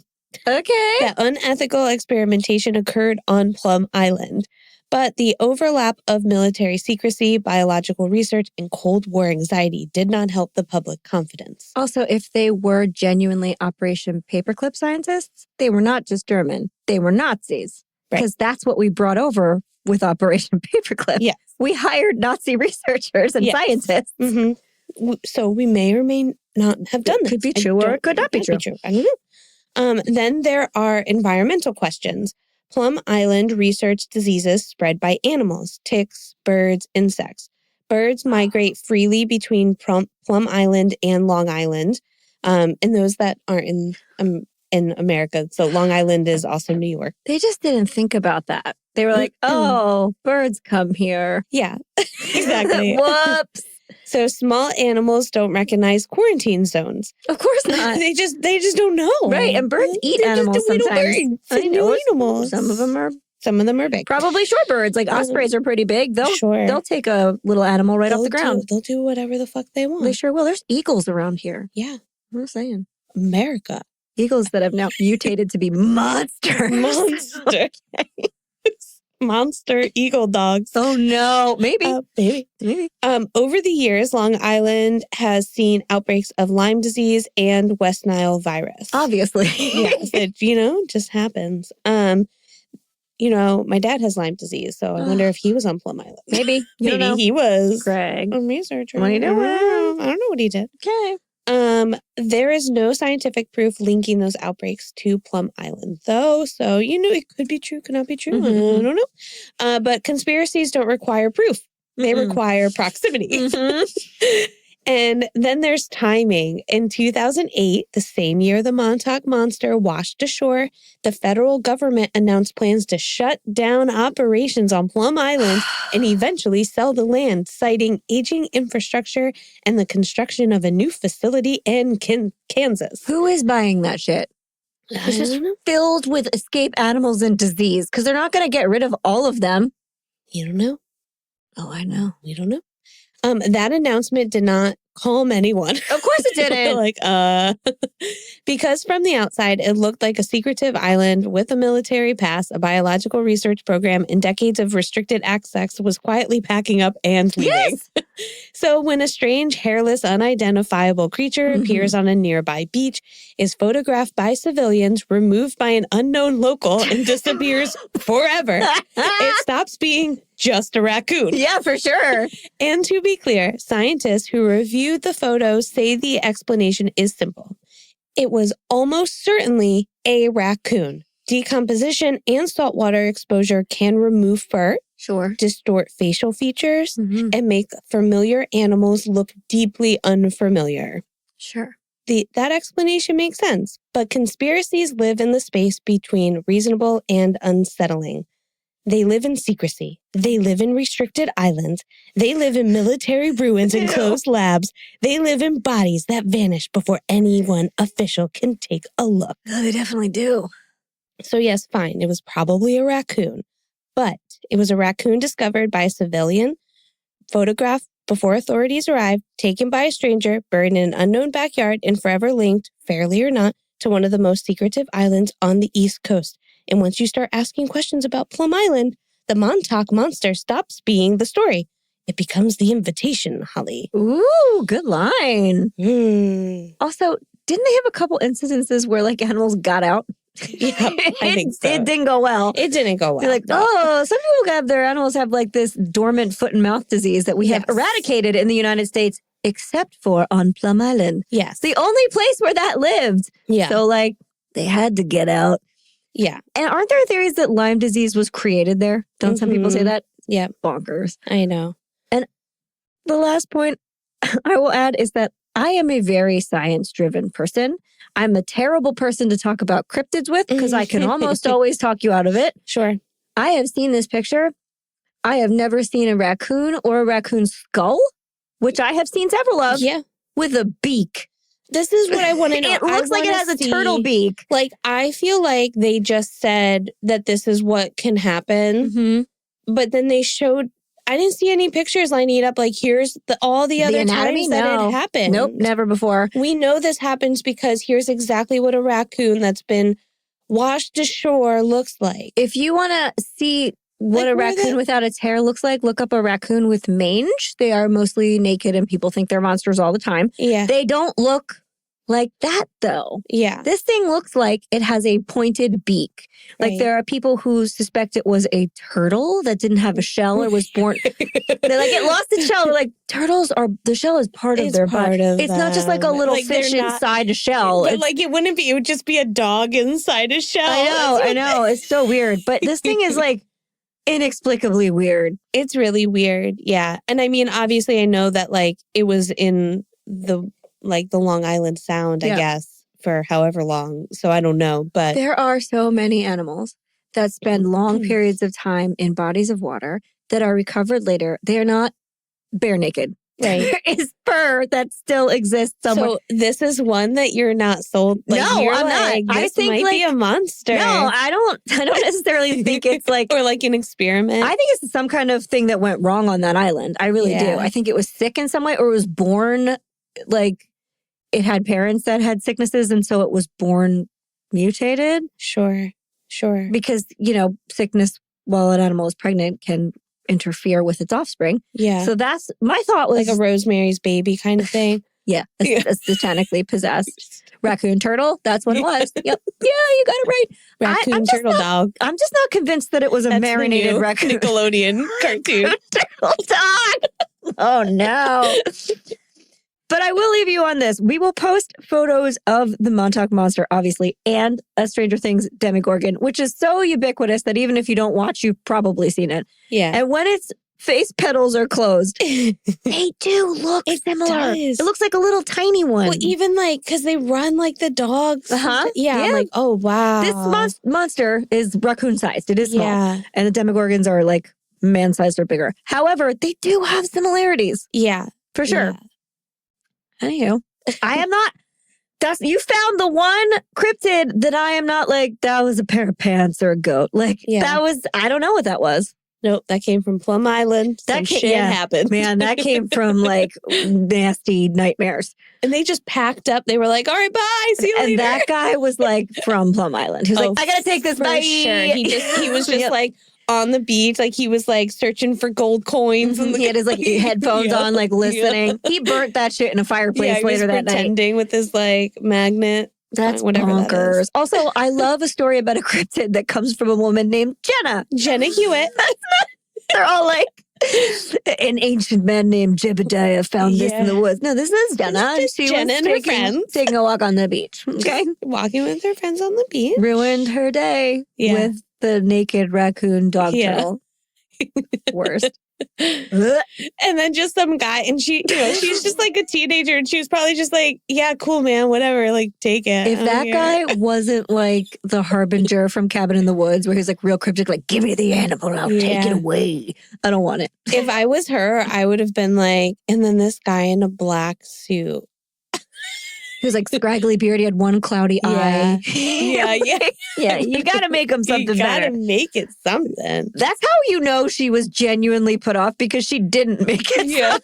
Okay. That unethical experimentation occurred on Plum Island. But the overlap of military secrecy, biological research, and Cold War anxiety did not help the public confidence. Also, if they were genuinely Operation Paperclip scientists, they were not just German. They were Nazis. Right. Because that's what we brought over with Operation Paperclip. Yes. We hired Nazi researchers and Yes. scientists. Mm-hmm. So we may or may not have done It this. could be true or it could not be true. I don't know. Then there are environmental questions. Plum Island researched diseases spread by animals, ticks, birds, insects. Birds migrate freely between Plum Island and Long Island, and those that aren't in America. So Long Island is also New York. They just didn't think about that. They were like, oh, birds come here. Yeah, exactly. Whoops. So small animals don't recognize quarantine zones. Of course not. They just don't know. Right, and birds eat They're animals just little sometimes. birds. I They know do animals. Some of them are big. probably shorebirds. Like ospreys are pretty big. They'll take a little animal right off the ground. They'll do whatever the fuck they want. They sure will. There's eagles around here. Yeah. I'm saying. America. Eagles that have now mutated to be monsters. Monster. Monster eagle dogs. Oh no. Maybe. Maybe. Over the years, Long Island has seen outbreaks of Lyme disease and West Nile virus. Obviously. Yes, it, just happens. My dad has Lyme disease, so I wonder if he was on Plum Island. Maybe. Maybe he was. Greg. A researcher. What are you doing? I don't know what he did. Okay. There is no scientific proof linking those outbreaks to Plum Island, though. So, it could be true, could not be true. Mm-hmm. I don't know. But conspiracies don't require proof. They require proximity. Mm-hmm. And then there's timing. In 2008, the same year the Montauk monster washed ashore, the federal government announced plans to shut down operations on Plum Island and eventually sell the land, citing aging infrastructure and the construction of a new facility in Kansas. Who is buying that shit? It's just filled with escape animals and disease because they're not going to get rid of all of them. You don't know. Oh, I know. We don't know. That announcement did not calm anyone. Of course it didn't. Because from the outside, it looked like a secretive island with a military pass, a biological research program, and decades of restricted access was quietly packing up and leaving. Yes. So when a strange, hairless, unidentifiable creature appears on a nearby beach, is photographed by civilians, removed by an unknown local, and disappears forever, it stops being just a raccoon. Yeah, for sure. And to be clear, scientists who reviewed the photos say the explanation is simple. It was almost certainly a raccoon. Decomposition and saltwater exposure can remove fur, distort facial features, and make familiar animals look deeply unfamiliar. Sure. That explanation makes sense, but conspiracies live in the space between reasonable and unsettling. They live in secrecy. They live in restricted islands. They live in military ruins and closed labs. They live in bodies that vanish before anyone official can take a look. Oh, they definitely do. So yes, fine, it was probably a raccoon. But it was a raccoon discovered by a civilian, photographed before authorities arrived, taken by a stranger, buried in an unknown backyard, and forever linked, fairly or not, to one of the most secretive islands on the East Coast. And once you start asking questions about Plum Island, the Montauk monster stops being the story. It becomes the invitation, Holly. Ooh, good line. Also, didn't they have a couple incidences where animals got out? Yeah, I think so. It didn't go well. It didn't go well. They're like, some people have their animals have this dormant foot and mouth disease that we have eradicated in the United States, except for on Plum Island. Yes. The only place where that lived. Yeah. So they had to get out. Yeah. And aren't there theories that Lyme disease was created there? Don't some people say that? Yeah. Bonkers. I know. And the last point I will add is that I am a very science-driven person. I'm a terrible person to talk about cryptids with because I can almost always talk you out of it. Sure. I have seen this picture. I have never seen a raccoon or a raccoon skull, which I have seen several of, with a beak. This is what I want to know. It looks like it has a turtle beak. Like, I feel like they just said that this is what can happen. But then they showed, I didn't see any pictures lining it up. Like, here's all the other times that it happened. Nope, never before. We know this happens because here's exactly what a raccoon that's been washed ashore looks like. If you want to see what a raccoon without its hair looks like, look up a raccoon with mange. They are mostly naked and people think they're monsters all the time. Yeah. They don't look like that, though. Yeah. This thing looks like it has a pointed beak. Like there are people who suspect it was a turtle that didn't have a shell or was born. They're like, it lost its shell. They're like, turtles are, the shell is part of their body. It's not just like a little fish inside a shell. But like, it wouldn't be, it would just be a dog inside a shell. I know. It's so weird. But this thing is like inexplicably weird. It's really weird. Yeah. And I mean, obviously I know that like it was in the Long Island Sound, I guess, for however long. So I don't know, but there are so many animals that spend long periods of time in bodies of water that are recovered later. They are not bare naked. Right. There is fur that still exists somewhere. So this is one that you're not sold. Like, no, I'm not. I think might be a monster. No, I don't necessarily think it's like or like an experiment. I think it's some kind of thing that went wrong on that island. I really do. I think it was sick in some way, or it was born like it had parents that had sicknesses, and so it was born mutated. Sure. Because, sickness while an animal is pregnant can interfere with its offspring. Yeah. So that's, my thought was... like a Rosemary's Baby kind of thing. Yeah. A satanically possessed raccoon turtle. That's what it was. Yep. Yeah, you got it right. Raccoon turtle dog. I'm just not convinced that it was a marinated raccoon. Nickelodeon cartoon. Turtle dog. Oh, no. But I will leave you on this. We will post photos of the Montauk Monster, obviously, and a Stranger Things Demogorgon, which is so ubiquitous that even if you don't watch, you've probably seen it. Yeah. And when its face petals are closed, they do look similar. Does. It looks like a little tiny one. Well, even like, because they run like the dogs. Yeah. I'm like, oh, wow. This monster is raccoon-sized. It is small. Yeah. And the Demogorgons are like man-sized or bigger. However, they do have similarities. Yeah. For sure. Yeah. Anywho, I am not. You found the one cryptid that I am not like, that was a pair of pants or a goat. Like, that was, I don't know what that was. Nope, that came from Plum Island. Some shit happened. Man, that came from like nasty nightmares. And they just packed up. They were like, all right, bye. See you later. And that guy was like from Plum Island. He was like, I got to take this, bye. Sure. He was just like, on the beach, like he was like searching for gold coins. And he had his like headphones on, like listening. He burnt that shit in a fireplace later that night. Pretending with his like magnet. That's whatever bonkers. That is. Also, I love a story about a cryptid that comes from a woman named Jenna Hewitt. They're all like, an ancient man named Jebediah found this in the woods. No, this is Jenna. She Jenna was and her friends taking a walk on the beach. Okay, walking with her friends on the beach. Ruined her day with the naked raccoon dog turtle. Worst. And then just some guy, and she's just like a teenager, and she was probably just like, yeah, cool, man, whatever, like, take it. If that guy wasn't like the harbinger from Cabin in the Woods, where he's like real cryptic, like, give me the animal and I'll take it away. I don't want it. If I was her, I would have been like, and then this guy in a black suit. He was like scraggly beard. He had one cloudy eye. Yeah. You got to make him something better. You got to make it something. That's how you know she was genuinely put off, because she didn't make it. Yeah.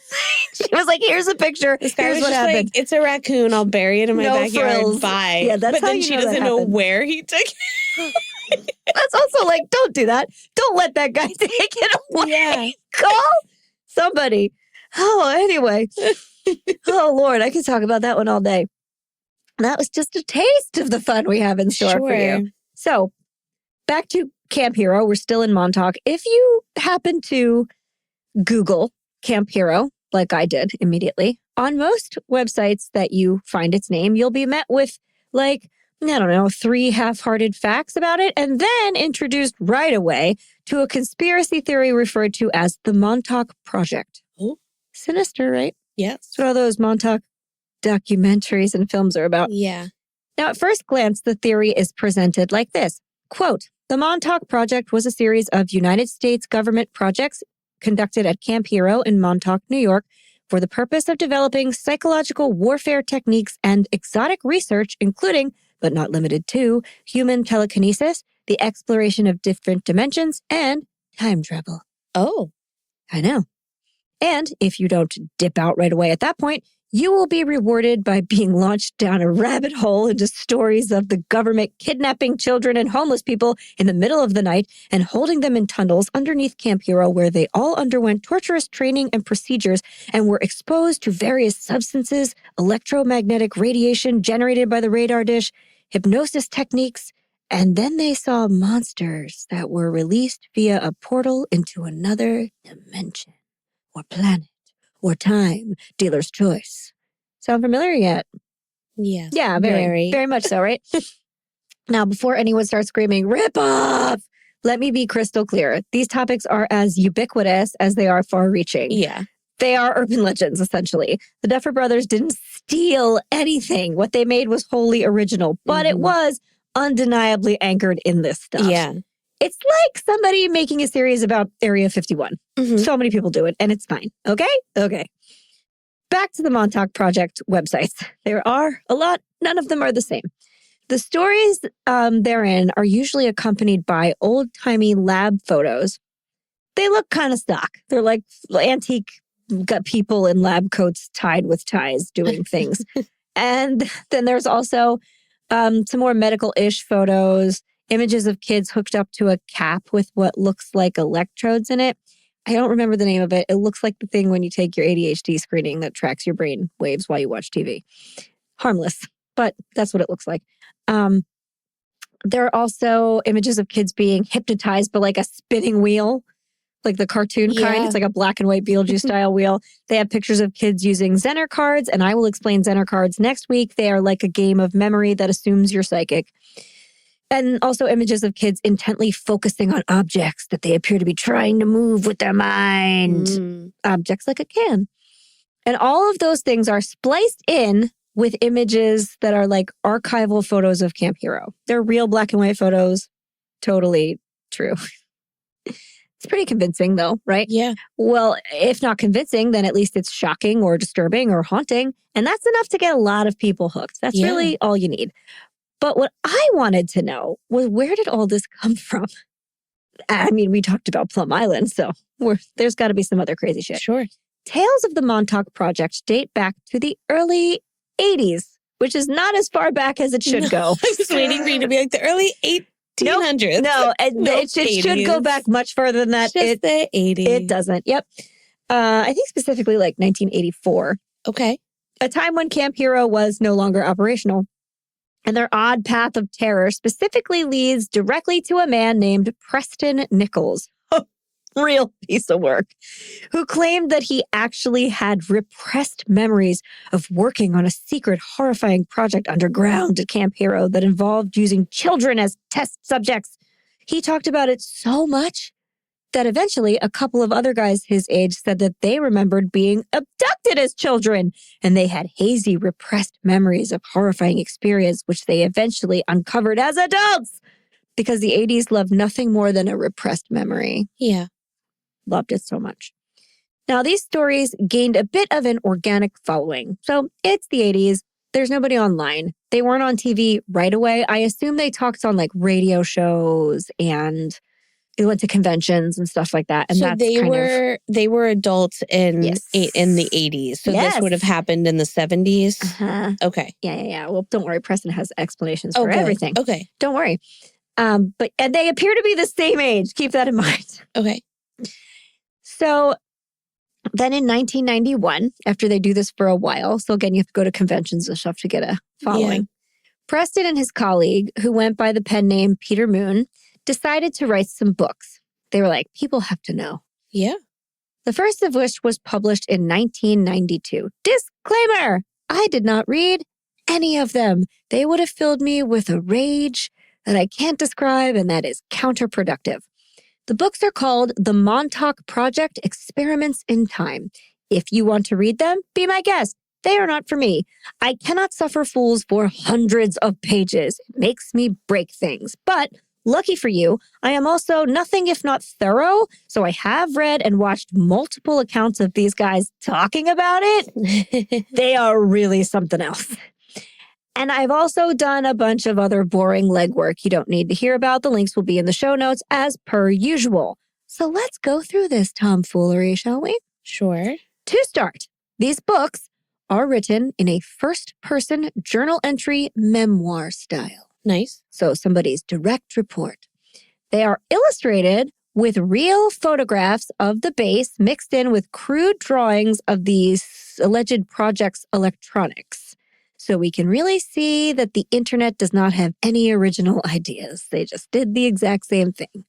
She was like, here's a picture. This guy here's was what just happened. Like, it's a raccoon. I'll bury it in my backyard. Frills. Bye. Yeah, that's but how then you she know doesn't know where he took it. That's also like, don't do that. Don't let that guy take it away. Yeah. Call somebody. Oh, anyway. Oh, Lord, I could talk about that one all day. That was just a taste of the fun we have in store for you. So, back to Camp Hero. We're still in Montauk. If you happen to Google Camp Hero, like I did immediately, on most websites that you find its name, you'll be met with like I don't know, 3 half-hearted facts about it, and then introduced right away to a conspiracy theory referred to as the Montauk Project. Oh. Sinister, right? Yes. That's what all those Montauk documentaries and films are about. Yeah. Now, at first glance, the theory is presented like this. Quote, the Montauk Project was a series of United States government projects conducted at Camp Hero in Montauk, New York, for the purpose of developing psychological warfare techniques and exotic research, including, but not limited to, human telekinesis, the exploration of different dimensions, and time travel. Oh. I know. And if you don't dip out right away at that point, you will be rewarded by being launched down a rabbit hole into stories of the government kidnapping children and homeless people in the middle of the night and holding them in tunnels underneath Camp Hero, where they all underwent torturous training and procedures and were exposed to various substances, electromagnetic radiation generated by the radar dish, hypnosis techniques, and then they saw monsters that were released via a portal into another dimension or planet. Or time, dealer's choice. Sound familiar yet? Yes. Yeah, very much so, right? Now, before anyone starts screaming, rip off, let me be crystal clear. These topics are as ubiquitous as they are far-reaching. Yeah. They are urban legends, essentially. The Duffer Brothers didn't steal anything. What they made was wholly original, but it was undeniably anchored in this stuff. Yeah. It's like somebody making a series about Area 51. So many people do it, and it's fine. Okay? Okay. Back to the Montauk Project websites. There are a lot. None of them are the same. The stories therein are usually accompanied by old-timey lab photos. They look kind of stock. They're like antique got people in lab coats tied with ties doing things. And then there's also some more medical-ish photos, images of kids hooked up to a cap with what looks like electrodes in it. I don't remember the name of it. It looks like the thing when you take your ADHD screening that tracks your brain waves while you watch TV. Harmless, but that's what it looks like. There are also images of kids being hypnotized by like a spinning wheel, like the cartoon kind. It's like a black and white Beetlejuice style wheel. They have pictures of kids using Zener cards, and I will explain Zener cards next week. They are like a game of memory that assumes you're psychic. And also images of kids intently focusing on objects that they appear to be trying to move with their mind. Objects like a can. And all of those things are spliced in with images that are like archival photos of Camp Hero. They're real black and white photos. Totally true. It's pretty convincing though, right? Yeah. Well, if not convincing, then at least it's shocking or disturbing or haunting. And that's enough to get a lot of people hooked. That's really all you need. But what I wanted to know was, where did all this come from? I mean, we talked about Plum Island, so there's got to be some other crazy shit. Sure. Tales of the Montauk Project date back to the early 80s, which is not as far back as it should go. I was waiting for you to be like the early 1800s. No, it should go back much further than that. Just the 80s. It doesn't. Yep. I think specifically like 1984. Okay. A time when Camp Hero was no longer operational. And their odd path of terror specifically leads directly to a man named Preston Nichols. Real piece of work. Who claimed that he actually had repressed memories of working on a secret, horrifying project underground at Camp Hero that involved using children as test subjects. He talked about it so much that eventually a couple of other guys his age said that they remembered being abducted as children, and they had hazy, repressed memories of horrifying experience, which they eventually uncovered as adults, because the 80s loved nothing more than a repressed memory. Yeah. Loved it so much. Now, these stories gained a bit of an organic following. So it's the 80s. There's nobody online. They weren't on TV right away. I assume they talked on like radio shows and they went to conventions and stuff like that. And so that's they were adults in Yes. in the 80s. So Yes. this would have happened in the 70s. Uh-huh. Okay. Yeah. Well, don't worry. Preston has explanations Oh, for good. everything. Okay. Don't worry. And they appear to be the same age. Keep that in mind. Okay. So then in 1991, after they do this for a while, so again, you have to go to conventions and stuff to get a following. Preston and his colleague, who went by the pen name Peter Moon, decided to write some books. They were like, people have to know. Yeah. The first of which was published in 1992. Disclaimer, I did not read any of them. They would have filled me with a rage that I can't describe, and that is counterproductive. The books are called The Montauk Project Experiments in Time. If you want to read them, be my guest. They are not for me. I cannot suffer fools for hundreds of pages. It makes me break things. But lucky for you, I am also nothing if not thorough, so I have read and watched multiple accounts of these guys talking about it. They are really something else. And I've also done a bunch of other boring legwork you don't need to hear about. The links will be in the show notes as per usual. So let's go through this tomfoolery, shall we? Sure. To start, these books are written in a first-person journal entry memoir style. Nice. So somebody's direct report. They are illustrated with real photographs of the base mixed in with crude drawings of these alleged project's electronics. So we can really see that the internet does not have any original ideas. They just did the exact same thing.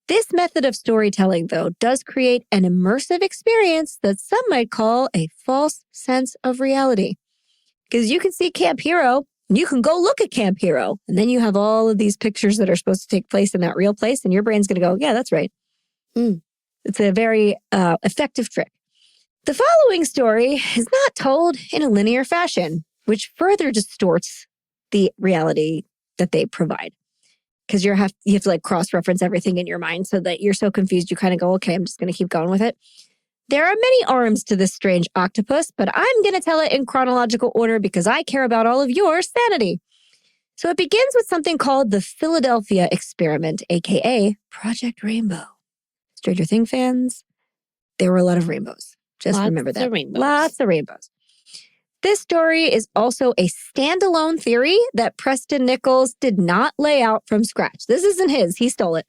This method of storytelling, though, does create an immersive experience that some might call a false sense of reality. Because you can see Camp Hero, and you can go look at Camp Hero, and then you have all of these pictures that are supposed to take place in that real place, and your brain's going to go, yeah, that's right. It's a very effective trick. The following story is not told in a linear fashion, which further distorts the reality that they provide. Because you have to like cross-reference everything in your mind so that you're so confused you kind of go, okay, I'm just going to keep going with it. There are many arms to this strange octopus, but I'm going to tell it in chronological order because I care about all of your sanity. So it begins with something called the Philadelphia Experiment, aka Project Rainbow. Stranger Things fans, there were a lot of rainbows. Just remember that. Lots of rainbows. This story is also a standalone theory that Preston Nichols did not lay out from scratch. This isn't his. He stole it.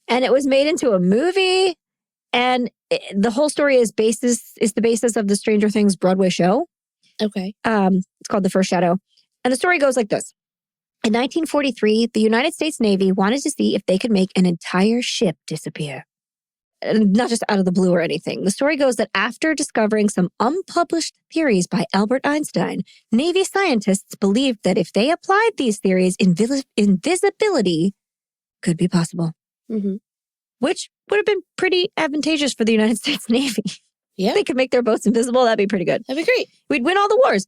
And it was made into a movie. And the whole story is the basis of the Stranger Things Broadway show. Okay. It's called The First Shadow. And the story goes like this. In 1943, the United States Navy wanted to see if they could make an entire ship disappear. Not just out of the blue or anything. The story goes that after discovering some unpublished theories by Albert Einstein, Navy scientists believed that if they applied these theories, invisibility could be possible. Mm-hmm. Which would have been pretty advantageous for the United States Navy. Yeah. They could make their boats invisible. That'd be pretty good. That'd be great. We'd win all the wars.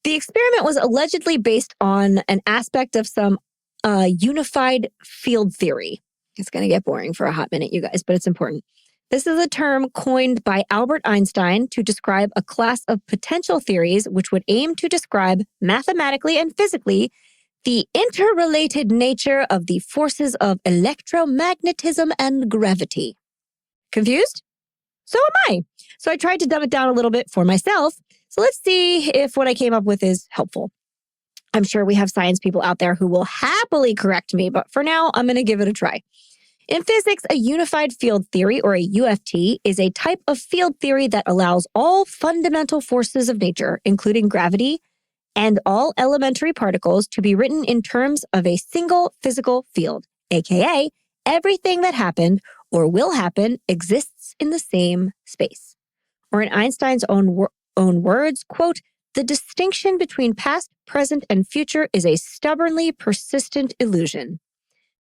The experiment was allegedly based on an aspect of some unified field theory. It's going to get boring for a hot minute, you guys, but it's important. This is a term coined by Albert Einstein to describe a class of potential theories which would aim to describe mathematically and physically the interrelated nature of the forces of electromagnetism and gravity. Confused? So am I. So I tried to dumb it down a little bit for myself. So let's see if what I came up with is helpful. I'm sure we have science people out there who will happily correct me, but for now, I'm going to give it a try. In physics, a unified field theory, or a UFT, is a type of field theory that allows all fundamental forces of nature, including gravity, and all elementary particles to be written in terms of a single physical field, aka everything that happened or will happen exists in the same space. Or in Einstein's own words, quote, "The distinction between past, present, and future is a stubbornly persistent illusion."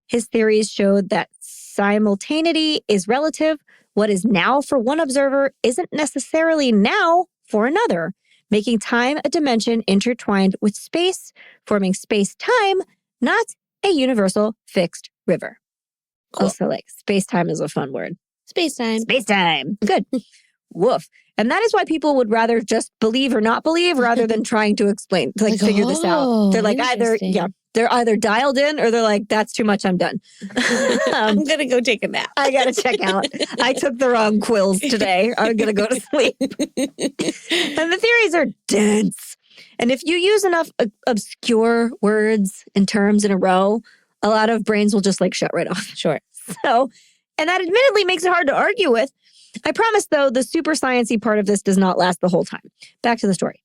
His theories showed that simultaneity is relative. What is now for one observer isn't necessarily now for another, making time a dimension intertwined with space, forming space-time, not a universal fixed river. Cool. Also, like, space-time is a fun word. Space-time. Space-time. Good. Woof. And that is why people would rather just believe or not believe rather than trying to explain, like figure this out. They're like they're either dialed in or they're like, that's too much, I'm done. I'm going to go take a nap. I got to check out. I took the wrong quills today. I'm going to go to sleep. And the theories are dense. And if you use enough obscure words and terms in a row, a lot of brains will just like shut right off. Sure. So, and that admittedly makes it hard to argue with. I promise, though, the super sciencey part of this does not last the whole time. Back to the story.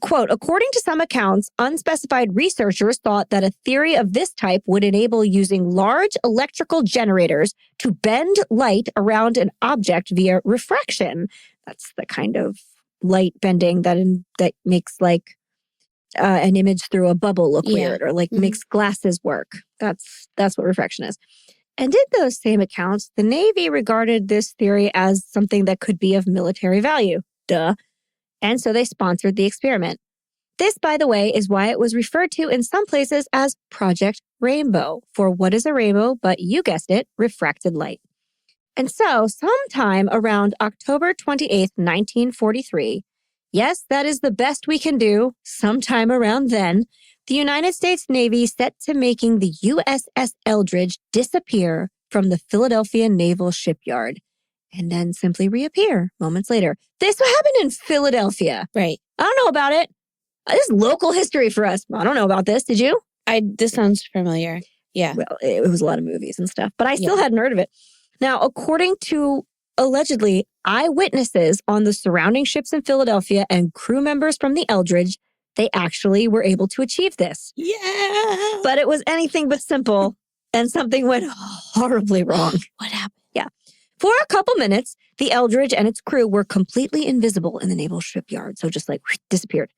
Quote, according to some accounts, unspecified researchers thought that a theory of this type would enable using large electrical generators to bend light around an object via refraction. That's the kind of light bending that makes like an image through a bubble look Yeah. weird, or like makes glasses work. That's what refraction is. And in those same accounts, the Navy regarded this theory as something that could be of military value. Duh. And so they sponsored the experiment. This, by the way, is why it was referred to in some places as Project Rainbow. For what is a rainbow but, you guessed it, refracted light. And so, sometime around October 28th, 1943, yes, that is the best we can do, sometime around then, the United States Navy set to making the USS Eldridge disappear from the Philadelphia Naval Shipyard and then simply reappear moments later. This happened in Philadelphia. Right. I don't know about it. This is local history for us. I don't know about this. Did you? This sounds familiar. Yeah. Well, it was a lot of movies and stuff, but I still hadn't heard of it. Now, according to allegedly eyewitnesses on the surrounding ships in Philadelphia and crew members from the Eldridge, they actually were able to achieve this. Yeah. But it was anything but simple, and something went horribly wrong. What happened? Yeah. For a couple minutes, the Eldridge and its crew were completely invisible in the naval shipyard, so just like disappeared.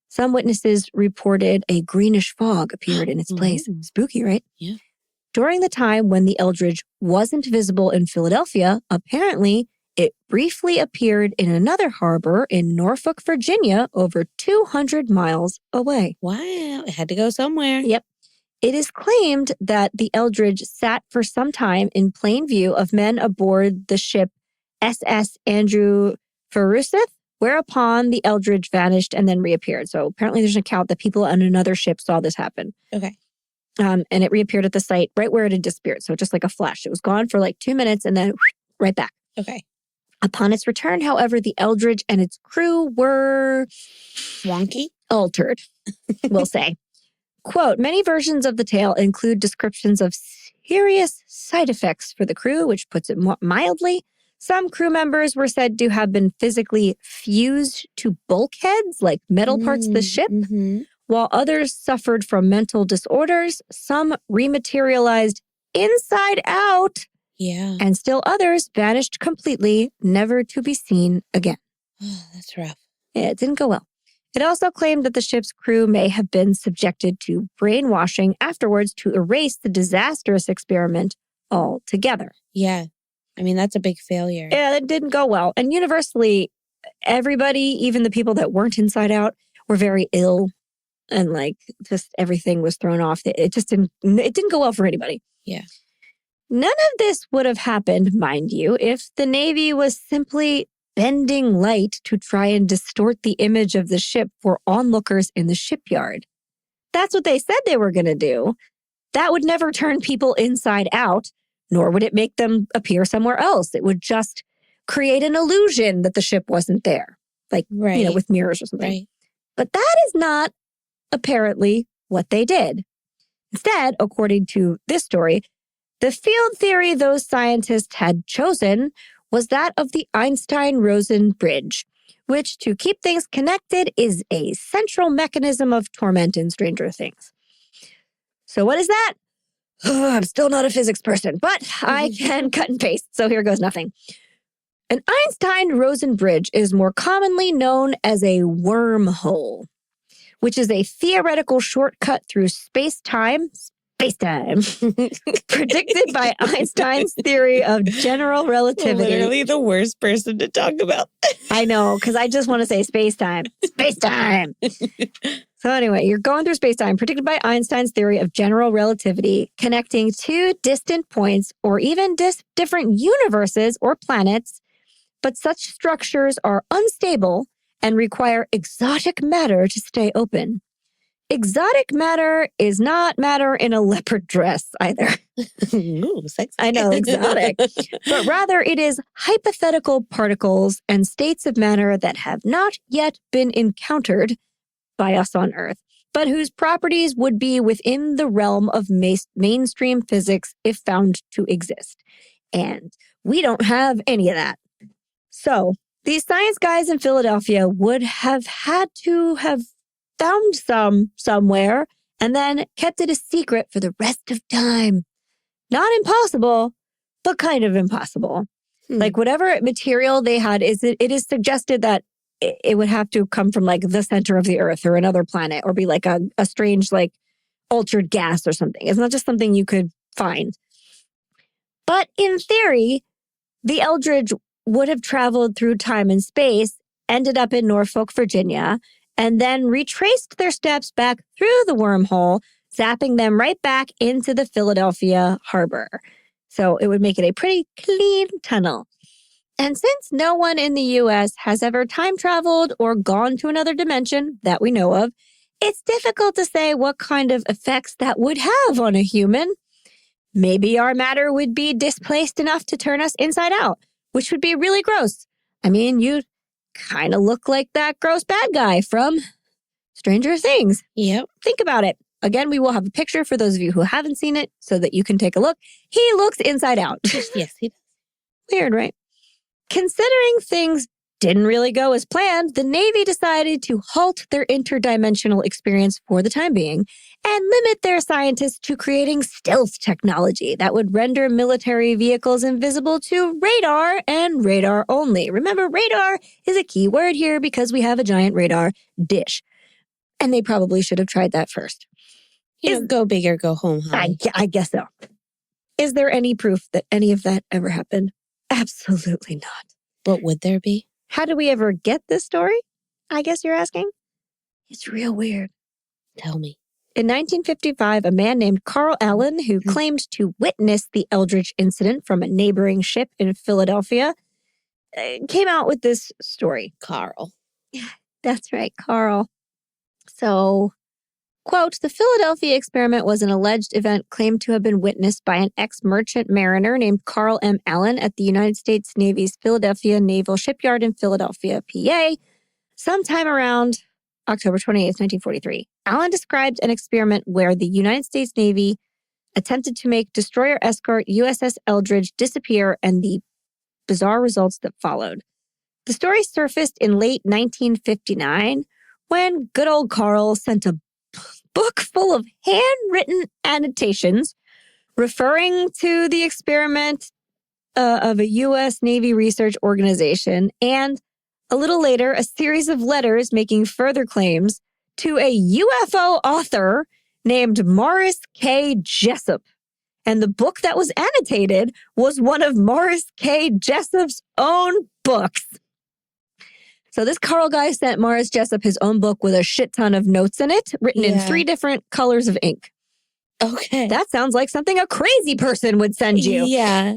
Some witnesses reported a greenish fog appeared in its place. Spooky, right? Yeah. During the time when the Eldridge wasn't visible in Philadelphia, apparently it briefly appeared in another harbor in Norfolk, Virginia, over 200 miles away. Wow. It had to go somewhere. Yep. It is claimed that the Eldridge sat for some time in plain view of men aboard the ship SS Andrew Farusith, whereupon the Eldridge vanished and then reappeared. So apparently there's an account that people on another ship saw this happen. Okay. And it reappeared at the site right where it had disappeared. So just like a flash. It was gone for like 2 minutes and then right back. Okay. Upon its return, however, the Eldridge and its crew were Wonky. altered, we'll say. Quote, many versions of the tale include descriptions of serious side effects for the crew, which puts it mildly. Some crew members were said to have been physically fused to bulkheads, like metal parts of the ship, while others suffered from mental disorders. Some rematerialized inside out, and still others vanished completely, never to be seen again. That's rough. Yeah, it didn't go well. It also claimed that the ship's crew may have been subjected to brainwashing afterwards to erase the disastrous experiment altogether. Yeah. I mean, that's a big failure. Yeah, it didn't go well. And universally, everybody, even the people that weren't inside out, were very ill. And like, just everything was thrown off. It didn't go well for anybody. Yeah. None of this would have happened, mind you, if the Navy was simply bending light to try and distort the image of the ship for onlookers in the shipyard. That's what they said they were going to do. That would never turn people inside out, nor would it make them appear somewhere else. It would just create an illusion that the ship wasn't there, like, with mirrors or something. Right. But that is not apparently what they did. Instead, according to this story, the field theory those scientists had chosen was that of the Einstein-Rosen bridge, which, to keep things connected, is a central mechanism of torment in Stranger Things. So what is that? I'm still not a physics person, but I can cut and paste, so here goes nothing. An Einstein-Rosen bridge is more commonly known as a wormhole, which is a theoretical shortcut through space-time, predicted by Einstein's theory of general relativity. Literally the worst person to talk about. I know, because I just want to say space-time. Space-time! So anyway, you're going through space-time, predicted by Einstein's theory of general relativity, connecting two distant points or even different universes or planets, but such structures are unstable and require exotic matter to stay open. Exotic matter is not matter in a leopard dress either. Ooh, sexy. I know, exotic. But rather it is hypothetical particles and states of matter that have not yet been encountered by us on Earth, but whose properties would be within the realm of mainstream physics if found to exist. And we don't have any of that. So these science guys in Philadelphia would have had to have found some somewhere and then kept it a secret for the rest of time. Not impossible, but kind of impossible. Like whatever material they had, it is suggested that it would have to come from like the center of the earth or another planet or be like a strange like altered gas or something. It's not just something you could find. But in theory, the Eldridge would have traveled through time and space, ended up in Norfolk, Virginia, and then retraced their steps back through the wormhole, zapping them right back into the Philadelphia harbor. So it would make it a pretty clean tunnel. And since no one in the U.S. has ever time traveled or gone to another dimension that we know of, it's difficult to say what kind of effects that would have on a human. Maybe our matter would be displaced enough to turn us inside out, which would be really gross. I mean, you kind of look like that gross bad guy from Stranger Things. Yep. Think about it. Again, we will have a picture for those of you who haven't seen it so that you can take a look. He looks inside out. Yes, he does. Weird, right? Considering things didn't really go as planned, the Navy decided to halt their interdimensional experience for the time being and limit their scientists to creating stealth technology that would render military vehicles invisible to radar and radar only. Remember, radar is a key word here because we have a giant radar dish. And they probably should have tried that first. Go big or go home, Holly. I guess so. Is there any proof that any of that ever happened? Absolutely not. But would there be? How did we ever get this story? I guess you're asking? It's real weird. Tell me. In 1955, a man named Carl Allen, who claimed to witness the Eldridge incident from a neighboring ship in Philadelphia, came out with this story. Carl. That's right, Carl. So, quote, the Philadelphia experiment was an alleged event claimed to have been witnessed by an ex-merchant mariner named Carl M. Allen at the United States Navy's Philadelphia Naval Shipyard in Philadelphia, PA, sometime around October 28, 1943. Allen described an experiment where the United States Navy attempted to make destroyer escort USS Eldridge disappear and the bizarre results that followed. The story surfaced in late 1959 when good old Carl sent a book full of handwritten annotations referring to the experiment of a U.S. Navy research organization, and a little later, a series of letters making further claims to a UFO author named Morris K. Jessup. And the book that was annotated was one of Morris K. Jessup's own books. So this Carl guy sent Morris Jessup his own book with a shit ton of notes in it, written in 3 different colors of ink. Okay. That sounds like something a crazy person would send you. Yeah.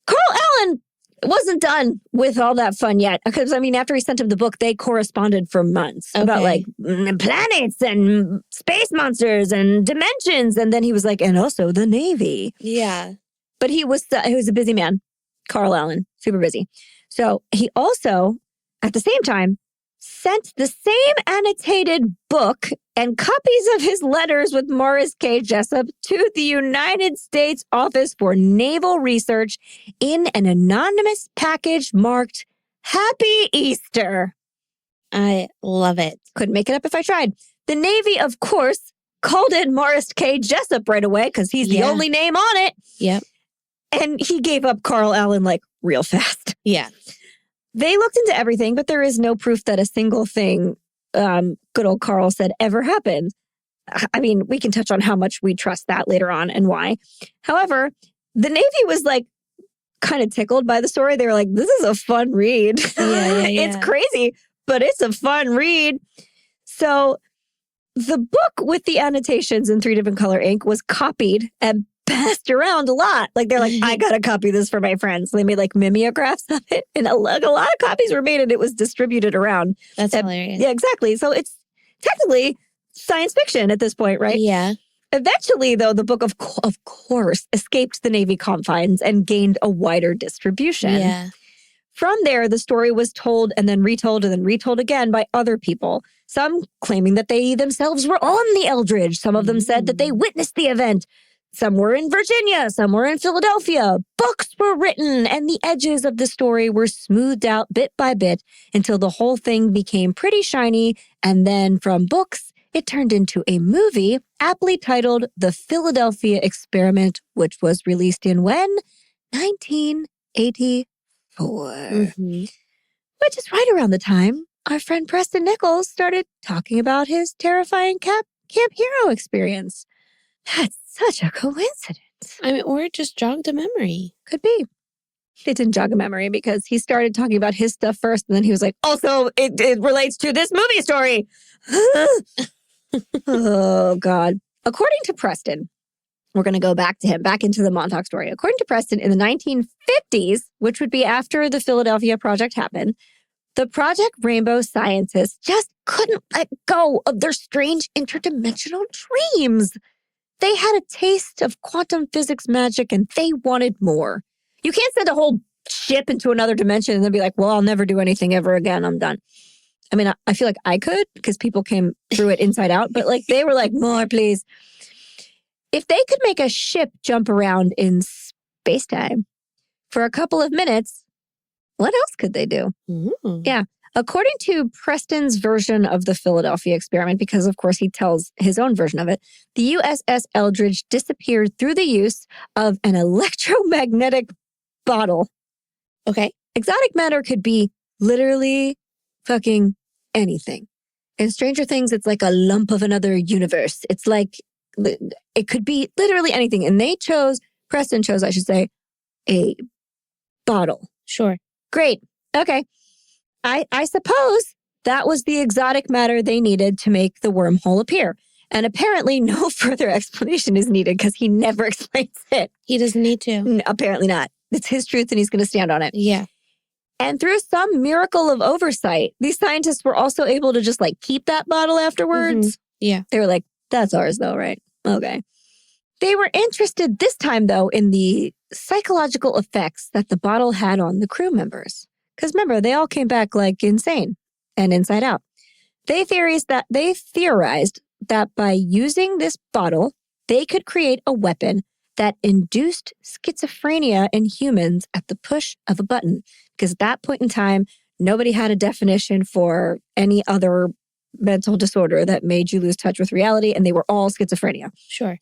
Carl Allen wasn't done with all that fun yet. Because, I mean, after he sent him the book, they corresponded for months about like planets and space monsters and dimensions. And then he was like, and also the Navy. Yeah. But he was a busy man, Carl Allen, super busy. So he also, at the same time, sent the same annotated book and copies of his letters with Morris K. Jessup to the United States Office for Naval Research in an anonymous package marked Happy Easter. I love it. Couldn't make it up if I tried. The Navy, of course, called in Morris K. Jessup right away because he's the only name on it. Yep. And he gave up Carl Allen like real fast. Yeah. They looked into everything, but there is no proof that a single thing good old Carl said ever happened. I mean, we can touch on how much we trust that later on and why. However, the Navy was like kind of tickled by the story. They were like, this is a fun read. Yeah. It's crazy, but it's a fun read. So the book with the annotations in 3 different color ink was copied and passed around a lot. Like they're like, I gotta copy this for my friends. So they made like mimeographs of it, and a lot of copies were made, and it was distributed around. That's hilarious. Yeah, exactly. So it's technically science fiction at this point, right? Yeah. Eventually, though, the book of course escaped the Navy confines and gained a wider distribution. Yeah. From there, the story was told and then retold again by other people. Some claiming that they themselves were on the Eldridge. Some of them said that they witnessed the event. Some were in Virginia, some were in Philadelphia. Books were written, and the edges of the story were smoothed out bit by bit until the whole thing became pretty shiny. And then from books, it turned into a movie aptly titled The Philadelphia Experiment, which was released in when? 1984. Which is right around the time our friend Preston Nichols started talking about his terrifying Camp Hero experience. That's such a coincidence. I mean, or it just jogged a memory. Could be. It didn't jog a memory because he started talking about his stuff first, and then he was like, also, it relates to this movie story. Oh, God. According to Preston, we're going to go back to him, back into the Montauk story. According to Preston, in the 1950s, which would be after the Philadelphia Project happened, the Project Rainbow scientists just couldn't let go of their strange interdimensional dreams. They had a taste of quantum physics magic and they wanted more. You can't send a whole ship into another dimension and then be like, well, I'll never do anything ever again. I'm done. I mean, I feel like I could because people came through it inside out, but like they were like, more, please. If they could make a ship jump around in space-time for a couple of minutes, what else could they do? Ooh. Yeah. According to Preston's version of the Philadelphia experiment, because of course he tells his own version of it, the USS Eldridge disappeared through the use of an electromagnetic bottle. Okay. Exotic matter could be literally fucking anything. In Stranger Things, it's like a lump of another universe. It's like, it could be literally anything. And Preston chose, I should say, a bottle. Sure. Great. Okay. I suppose that was the exotic matter they needed to make the wormhole appear. And apparently no further explanation is needed because he never explains it. He doesn't need to. Apparently not. It's his truth and he's going to stand on it. Yeah. And through some miracle of oversight, these scientists were also able to just like keep that bottle afterwards. Yeah. They were like, that's ours though, right? Okay. They were interested this time though in the psychological effects that the bottle had on the crew members. Because remember, they all came back like insane and inside out. They theorized that by using this bottle, they could create a weapon that induced schizophrenia in humans at the push of a button. Because at that point in time, nobody had a definition for any other mental disorder that made you lose touch with reality, and they were all schizophrenia. Sure.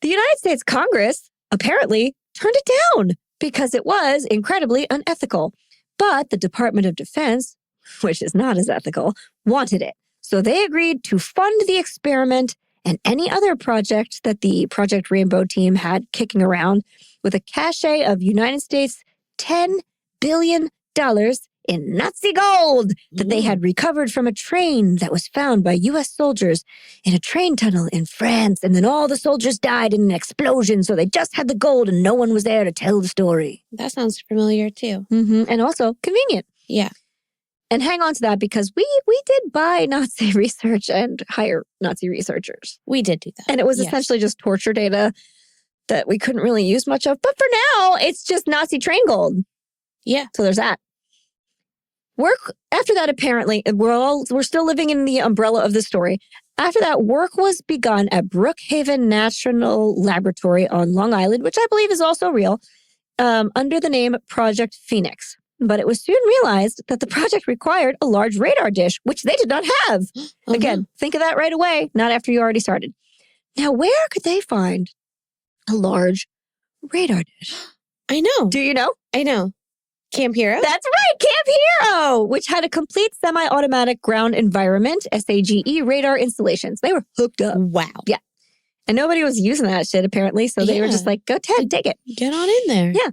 The United States Congress apparently turned it down because it was incredibly unethical. But the Department of Defense, which is not as ethical, wanted it. So they agreed to fund the experiment and any other project that the Project Rainbow team had kicking around with a cachet of United States $10 billion in Nazi gold that they had recovered from a train that was found by U.S. soldiers in a train tunnel in France. And then all the soldiers died in an explosion. So they just had the gold and no one was there to tell the story. That sounds familiar too. Mm-hmm. And also convenient. Yeah. And hang on to that because we did buy Nazi research and hire Nazi researchers. We did do that. And it was essentially just torture data that we couldn't really use much of. But for now, it's just Nazi train gold. Yeah. So there's that. Work after that, apparently, we're still living in the umbrella of the story. After that, work was begun at Brookhaven National Laboratory on Long Island, which I believe is also real, under the name Project Phoenix. But it was soon realized that the project required a large radar dish, which they did not have. Again, think of that right away, not after you already started. Now, where could they find a large radar dish? I know. Do you know? I know. Camp Hero? That's right, Camp Hero, which had a complete semi-automatic ground environment, SAGE, radar installations. They were hooked up. Wow. Yeah. And nobody was using that shit, apparently, so they were just like, go Ted, take it. Get on in there. Yeah.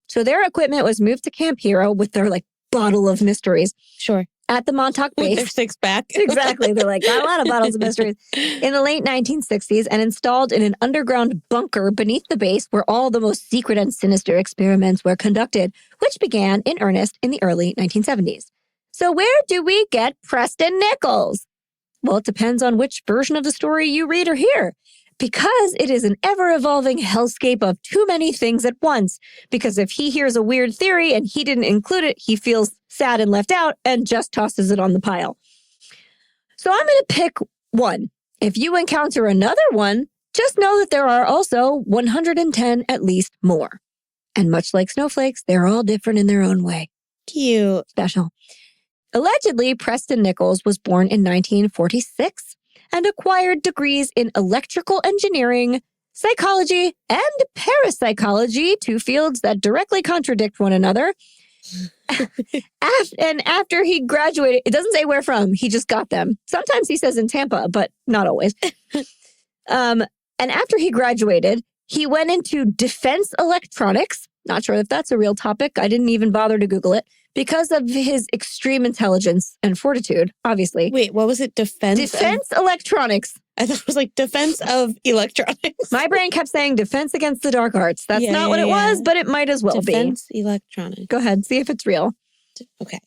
So their equipment was moved to Camp Hero with their like bottle of mysteries. Sure. At the Montauk With base. their six-pack. Exactly. They're like, got a lot of bottles of mysteries. In the late 1960s and installed in an underground bunker beneath the base where all the most secret and sinister experiments were conducted, which began in earnest in the early 1970s. So where do we get Preston Nichols? Well, it depends on which version of the story you read or hear. Because it is an ever-evolving hellscape of too many things at once. Because if he hears a weird theory and he didn't include it, he feels sad and left out and just tosses it on the pile. So I'm going to pick one. If you encounter another one, just know that there are also 110 at least more. And much like snowflakes, they're all different in their own way. Cute. Special. Allegedly, Preston Nichols was born in 1946 and acquired degrees in electrical engineering, psychology, and parapsychology, two fields that directly contradict one another. And after he graduated, it doesn't say where from. He just got them. Sometimes he says in Tampa, but not always. And after he graduated, he went into defense electronics. Not sure if that's a real topic. I didn't even bother to Google it because of his extreme intelligence and fortitude, obviously. Wait, what was it? Defense electronics. I thought it was like defense of electronics. My brain kept saying defense against the dark arts. That's not what it was, but it might as well be. Defense electronics. Go ahead, see if it's real. Okay.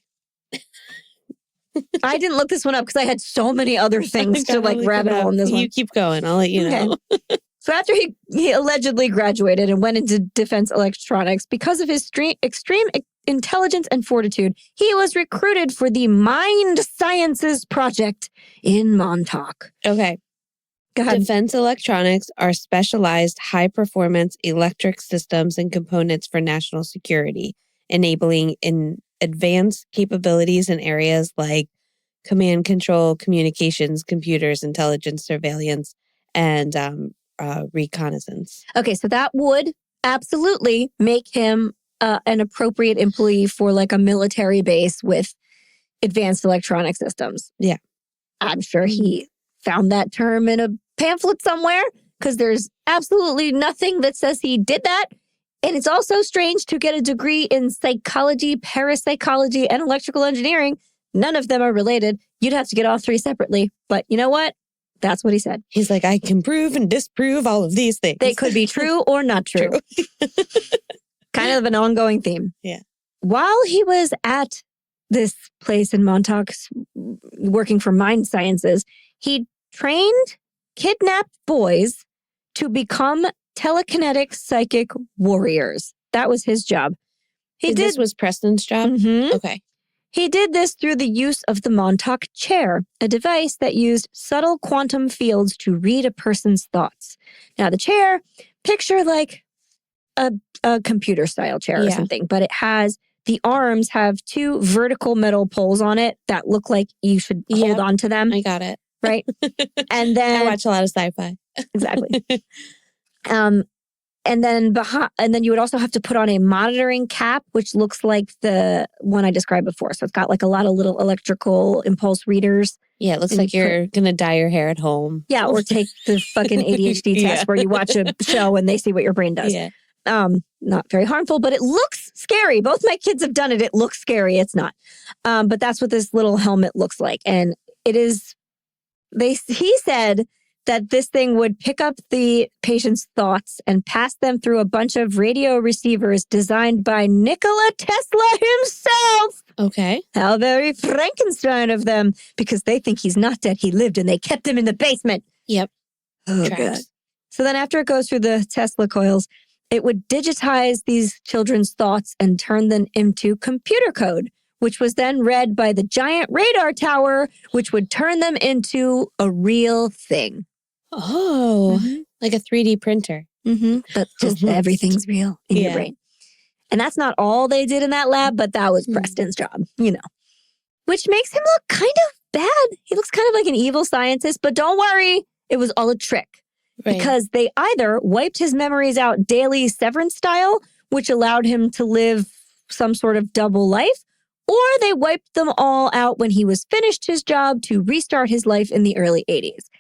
I didn't look this one up because I had so many other things to rabbit hole on this one. You keep going. I'll let you know. So after he allegedly graduated and went into defense electronics, because of his extreme intelligence and fortitude, he was recruited for the Mind Sciences Project in Montauk. Okay. Go ahead. Defense electronics are specialized high-performance electric systems and components for national security, enabling advanced capabilities in areas like command control, communications, computers, intelligence, surveillance, and reconnaissance. Okay, so that would absolutely make him an appropriate employee for like a military base with advanced electronic systems. Yeah. I'm sure he found that term in a pamphlet somewhere because there's absolutely nothing that says he did that. And it's also strange to get a degree in psychology, parapsychology, and electrical engineering. None of them are related. You'd have to get all three separately. But you know what? That's what he said. He's like, I can prove and disprove all of these things. They could be true or not true. Kind of an ongoing theme. Yeah. While he was at this place in Montauk working for Mind Sciences, he trained kidnapped boys to become telekinetic psychic warriors. That was his job. This was Preston's job? Mm-hmm. Okay. He did this through the use of the Montauk chair, a device that used subtle quantum fields to read a person's thoughts. Now, the chair, picture like a computer-style chair or something, but the arms have two vertical metal poles on it that look like you should hold on to them. I got it. Right? And then I watch a lot of sci-fi. Exactly. And then you would also have to put on a monitoring cap, which looks like the one I described before. So it's got like a lot of little electrical impulse readers. Yeah, it looks like you're going to dye your hair at home. Yeah, or take the fucking ADHD test where you watch a show and they see what your brain does. Yeah. Not very harmful, but it looks scary. Both my kids have done it. It looks scary. It's not. But that's what this little helmet looks like. And it is, he said that this thing would pick up the patient's thoughts and pass them through a bunch of radio receivers designed by Nikola Tesla himself. Okay. How very Frankenstein of them, because they think he's not dead. He lived and they kept him in the basement. Yep. Oh, God. So then after it goes through the Tesla coils, it would digitize these children's thoughts and turn them into computer code, which was then read by the giant radar tower, which would turn them into a real thing. Oh, like a 3D printer. But just everything's real in your brain. And that's not all they did in that lab, but that was Preston's job, which makes him look kind of bad. He looks kind of like an evil scientist, but don't worry, it was all a trick. Right. Because they either wiped his memories out daily Severance style, which allowed him to live some sort of double life, or they wiped them all out when he was finished his job to restart his life in the early 80s.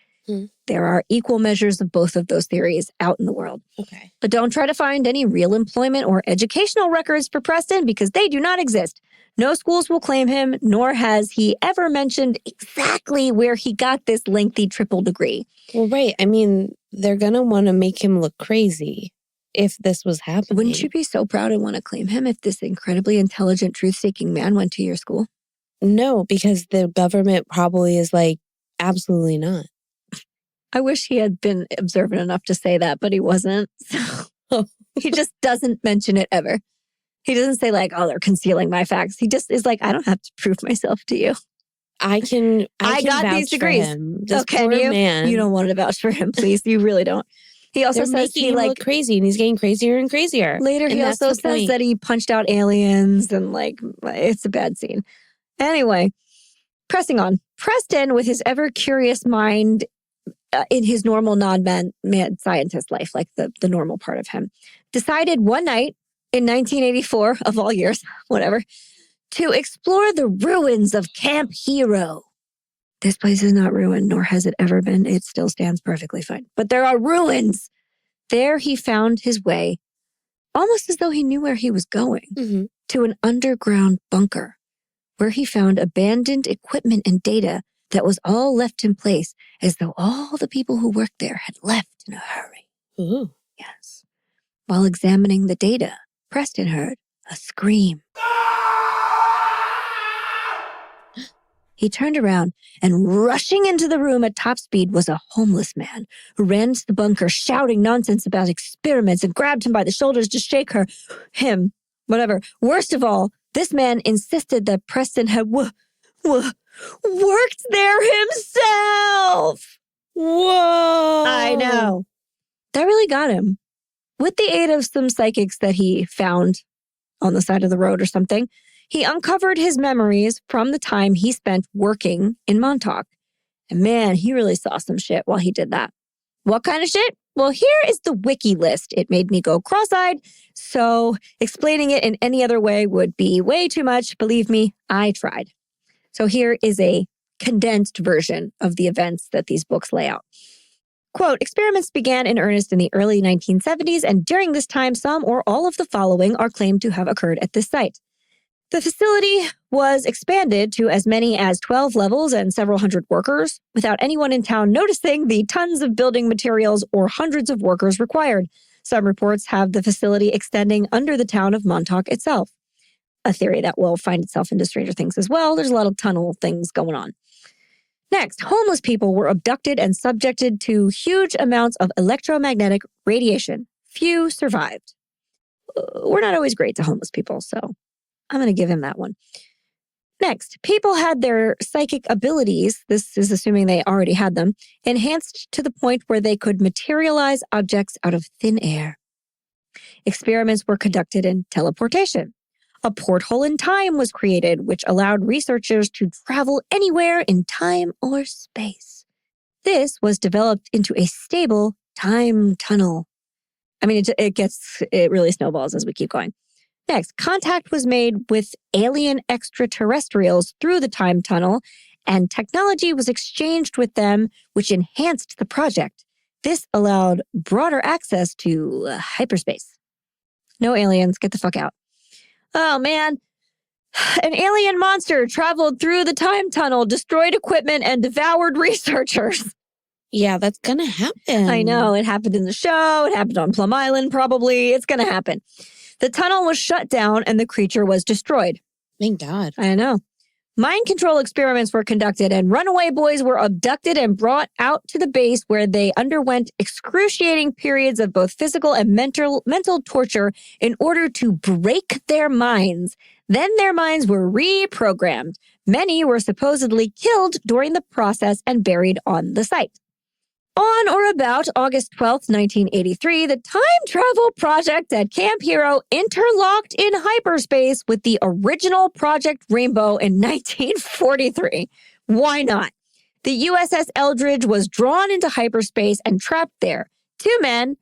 There are equal measures of both of those theories out in the world. Okay. But don't try to find any real employment or educational records for Preston because they do not exist. No schools will claim him, nor has he ever mentioned exactly where he got this lengthy triple degree. Well, right. I mean, they're going to want to make him look crazy if this was happening. Wouldn't you be so proud and want to claim him if this incredibly intelligent, truth-seeking man went to your school? No, because the government probably is like, absolutely not. I wish he had been observant enough to say that, but he wasn't. So he just doesn't mention it ever. He doesn't say like, oh, they're concealing my facts. He just is like, I don't have to prove myself to you. I got these degrees. This can poor you? Man. You don't want to vouch for him, please. You really don't. He also says he look crazy, and he's getting crazier and crazier. Later, he also says that he punched out aliens, and like it's a bad scene. Anyway, pressing on. Preston, with his ever curious mind, in his normal non-mad scientist life, like the normal part of him, decided one night in 1984, of all years, whatever, to explore the ruins of Camp Hero. This place is not ruined, nor has it ever been. It still stands perfectly fine. But there are ruins. There he found his way, almost as though he knew where he was going, to an underground bunker, where he found abandoned equipment and data that was all left in place, as though all the people who worked there had left in a hurry. Ooh. Yes. While examining the data, Preston heard a scream. He turned around, and rushing into the room at top speed was a homeless man who ran to the bunker shouting nonsense about experiments and grabbed him by the shoulders to shake him, whatever. Worst of all, this man insisted that Preston had worked there himself. Whoa. I know. That really got him. With the aid of some psychics that he found on the side of the road or something, he uncovered his memories from the time he spent working in Montauk. And man, he really saw some shit while he did that. What kind of shit? Well, here is the wiki list. It made me go cross-eyed, so explaining it in any other way would be way too much. Believe me, I tried. So here is a condensed version of the events that these books lay out. Quote, experiments began in earnest in the early 1970s, and during this time, some or all of the following are claimed to have occurred at this site. The facility was expanded to as many as 12 levels and several hundred workers, without anyone in town noticing the tons of building materials or hundreds of workers required. Some reports have the facility extending under the town of Montauk itself. A theory that will find itself into Stranger Things as well. There's a lot of tunnel things going on. Next, homeless people were abducted and subjected to huge amounts of electromagnetic radiation. Few survived. We're not always great to homeless people, so I'm going to give him that one. Next, people had their psychic abilities, this is assuming they already had them, enhanced to the point where they could materialize objects out of thin air. Experiments were conducted in teleportation. A porthole in time was created, which allowed researchers to travel anywhere in time or space. This was developed into a stable time tunnel. I mean, it really snowballs as we keep going. Next, contact was made with alien extraterrestrials through the time tunnel, and technology was exchanged with them, which enhanced the project. This allowed broader access to hyperspace. No aliens, get the fuck out. Oh, man. An alien monster traveled through the time tunnel, destroyed equipment, and devoured researchers. Yeah, that's gonna happen. I know. It happened in the show. It happened on Plum Island, probably. It's going to happen. The tunnel was shut down and the creature was destroyed. Thank God. I know. Mind control experiments were conducted and runaway boys were abducted and brought out to the base where they underwent excruciating periods of both physical and mental torture in order to break their minds. Then their minds were reprogrammed. Many were supposedly killed during the process and buried on the site. On or about August 12th, 1983, the time travel project at Camp Hero interlocked in hyperspace with the original Project Rainbow in 1943. Why not? The USS Eldridge was drawn into hyperspace and trapped there. Two men,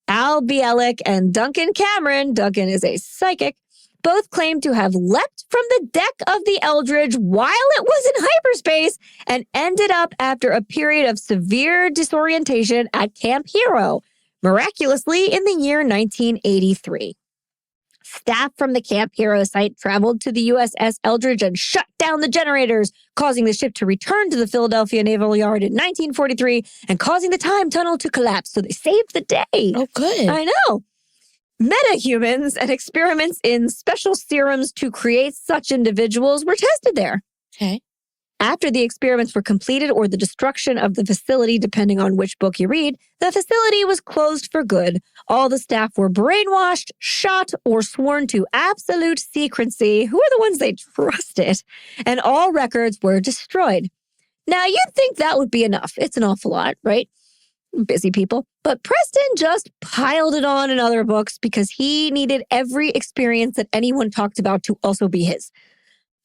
Al Bielek and Duncan Cameron, Duncan is a psychic, both claimed to have leapt from the deck of the Eldridge while it was in hyperspace and ended up after a period of severe disorientation at Camp Hero, miraculously in the year 1983. Staff from the Camp Hero site traveled to the USS Eldridge and shut down the generators, causing the ship to return to the Philadelphia Naval Yard in 1943 and causing the time tunnel to collapse. So they saved the day. Oh, good. I know. Metahumans and experiments in special serums to create such individuals were tested there. Okay. After the experiments were completed or the destruction of the facility, depending on which book you read, the facility was closed for good. All the staff were brainwashed, shot, or sworn to absolute secrecy. Who are the ones they trusted? And all records were destroyed. Now, you'd think that would be enough. It's an awful lot, right? Busy people. But Preston just piled it on in other books because he needed every experience that anyone talked about to also be his.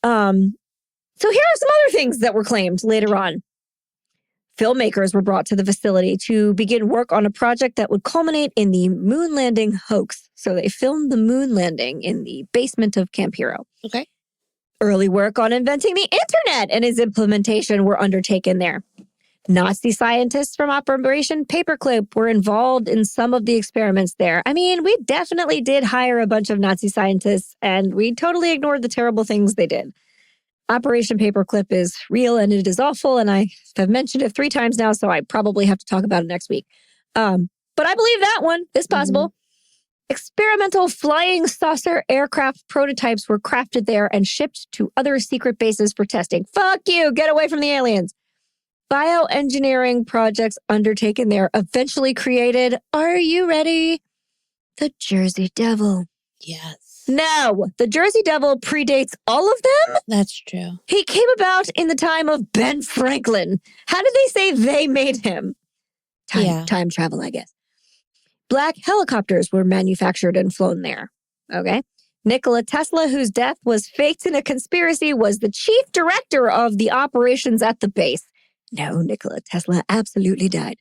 So here are some other things that were claimed later on. Filmmakers were brought to the facility to begin work on a project that would culminate in the moon landing hoax. So they filmed the moon landing in the basement of Camp Hero. Okay. Early work on inventing the internet and its implementation were undertaken there. Nazi scientists from Operation Paperclip were involved in some of the experiments there. I mean, we definitely did hire a bunch of Nazi scientists, and we totally ignored the terrible things they did. Operation Paperclip is real and it is awful, and I have mentioned it 3 times now, so I probably have to talk about it next week. But I believe that one is possible. Experimental flying saucer aircraft prototypes were crafted there and shipped to other secret bases for testing. Fuck you! Get away from the aliens! Bioengineering projects undertaken there eventually created, are you ready? The Jersey Devil. Yes. No, the Jersey Devil predates all of them. That's true. He came about in the time of Ben Franklin. How did they say they made him? Time travel, I guess. Black helicopters were manufactured and flown there. Okay. Nikola Tesla, whose death was faked in a conspiracy, was the chief director of the operations at the base. No, Nikola Tesla absolutely died.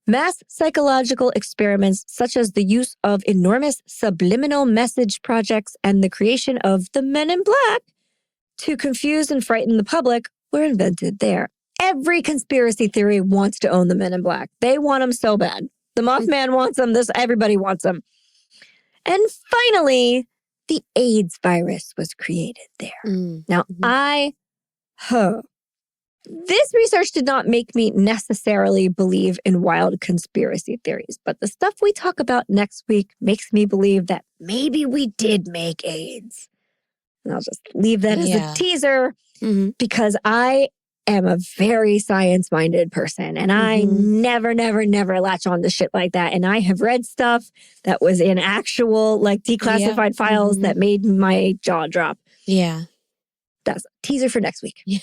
Mass psychological experiments such as the use of enormous subliminal message projects and the creation of the Men in Black to confuse and frighten the public were invented there. Every conspiracy theory wants to own the Men in Black. They want them so bad. The Mothman wants them. Everybody wants them. And finally, the AIDS virus was created there. Now, this research did not make me necessarily believe in wild conspiracy theories, but the stuff we talk about next week makes me believe that maybe we did make AIDS. And I'll just leave that as a teaser because I am a very science-minded person and I never latch on to shit like that. And I have read stuff that was in actual declassified files that made my jaw drop. Yeah. That's a teaser for next week. Yeah.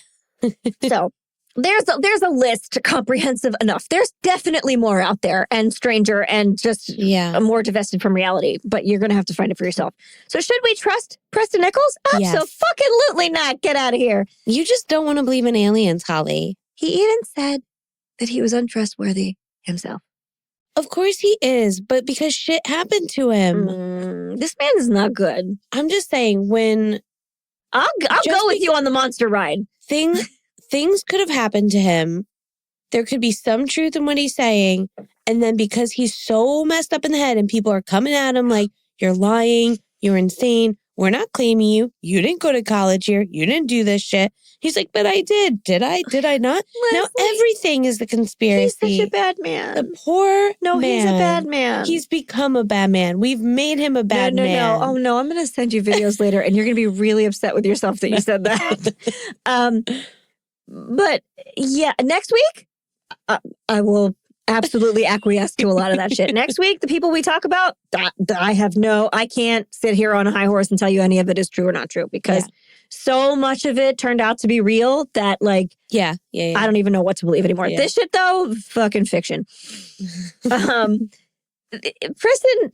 So there's a list comprehensive enough. There's definitely more out there and stranger and just more divested from reality, but you're going to have to find it for yourself. So should we trust Preston Nichols? Absolutely not. Get out of here. You just don't want to believe in aliens, Holly. He even said that he was untrustworthy himself. Of course he is, but because shit happened to him. This man is not good. I'm just saying when... I'll go with you on the monster ride. Things could have happened to him. There could be some truth in what he's saying. And then because he's so messed up in the head and people are coming at him like, you're lying, you're insane, we're not claiming you. You didn't go to college here. You didn't do this shit. He's like, but I did. Did I? Did I not? Now everything is the conspiracy. He's such a bad man. The poor man. He's a bad man. He's become a bad man. We've made him a bad man. No. Oh, no. I'm going to send you videos later and you're going to be really upset with yourself that you said that. But yeah, next week, I will absolutely acquiesce to a lot of that shit. Next week, the people we talk about, I can't sit here on a high horse and tell you any of it is true or not true because so much of it turned out to be real that I don't even know what to believe anymore. Yeah. This shit though, fucking fiction. Preston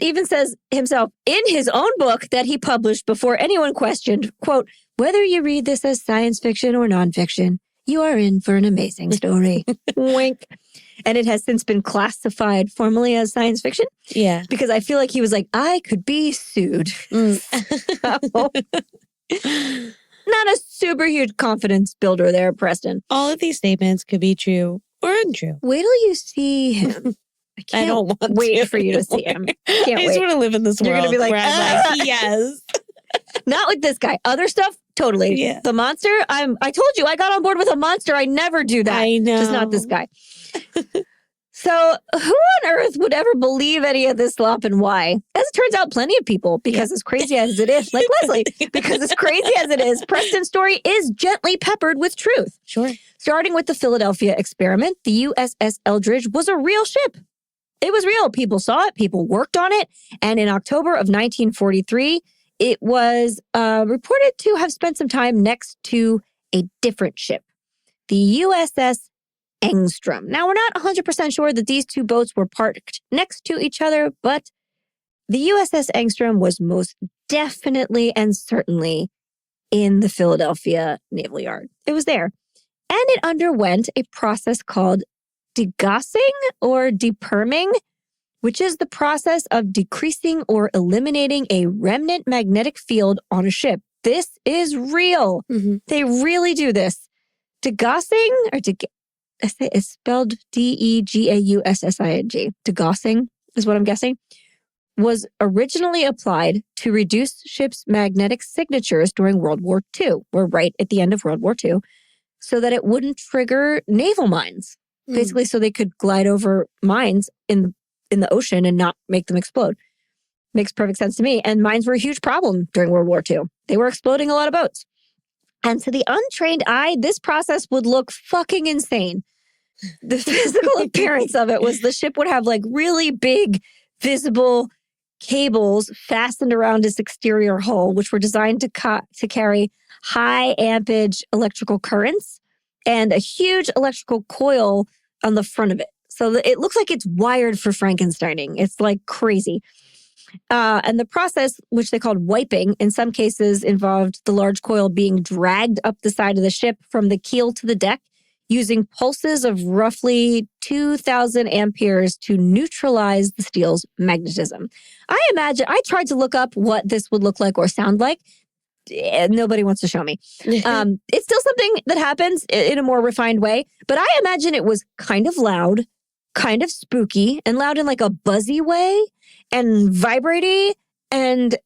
even says himself in his own book that he published before anyone questioned, quote, whether you read this as science fiction or nonfiction, you are in for an amazing story. Wink. And it has since been classified formally as science fiction. Yeah. Because I feel like he was like, I could be sued. Not a super huge confidence builder there, Preston. All of these statements could be true or untrue. Wait till you see him. I don't wait for you to see him. I just want to live in this world. You're going to be like, yes. Not with this guy. Other stuff, totally. Yeah. The monster, I told you, I got on board with a monster. I never do that. I know. Just not this guy. So who on earth would ever believe any of this slop and why? As it turns out, plenty of people, because as crazy as it is, like Leslie, because as crazy as it is, Preston's story is gently peppered with truth. Sure. Starting with the Philadelphia experiment, the USS Eldridge was a real ship. It was real. People saw it. People worked on it. And in October of 1943, it was reported to have spent some time next to a different ship, the USS Engstrom. Now, we're not 100% sure that these two boats were parked next to each other, but the USS Engstrom was most definitely and certainly in the Philadelphia Naval Yard. It was there. And it underwent a process called degaussing or deperming, which is the process of decreasing or eliminating a remnant magnetic field on a ship. This is real. Mm-hmm. They really do this. Degaussing, or it's spelled Degaussing. Degaussing is what I'm guessing. Was originally applied to reduce ships' magnetic signatures during World War II. We're right at the end of World War II, so that it wouldn't trigger naval mines. Basically, so they could glide over mines in the ocean and not make them explode. Makes perfect sense to me. And mines were a huge problem during World War II. They were exploding a lot of boats. And to the untrained eye, this process would look fucking insane. The physical appearance of it was the ship would have like really big, visible cables fastened around its exterior hull, which were designed to carry high ampage electrical currents and a huge electrical coil on the front of it. So it looks like it's wired for Frankensteining. It's like crazy. And the process, which they called wiping, in some cases involved the large coil being dragged up the side of the ship from the keel to the deck using pulses of roughly 2,000 amperes to neutralize the steel's magnetism. I tried to look up what this would look like or sound like. Nobody wants to show me. It's still something that happens in a more refined way, but I imagine it was kind of loud, kind of spooky, and loud in like a buzzy way, and vibrating, and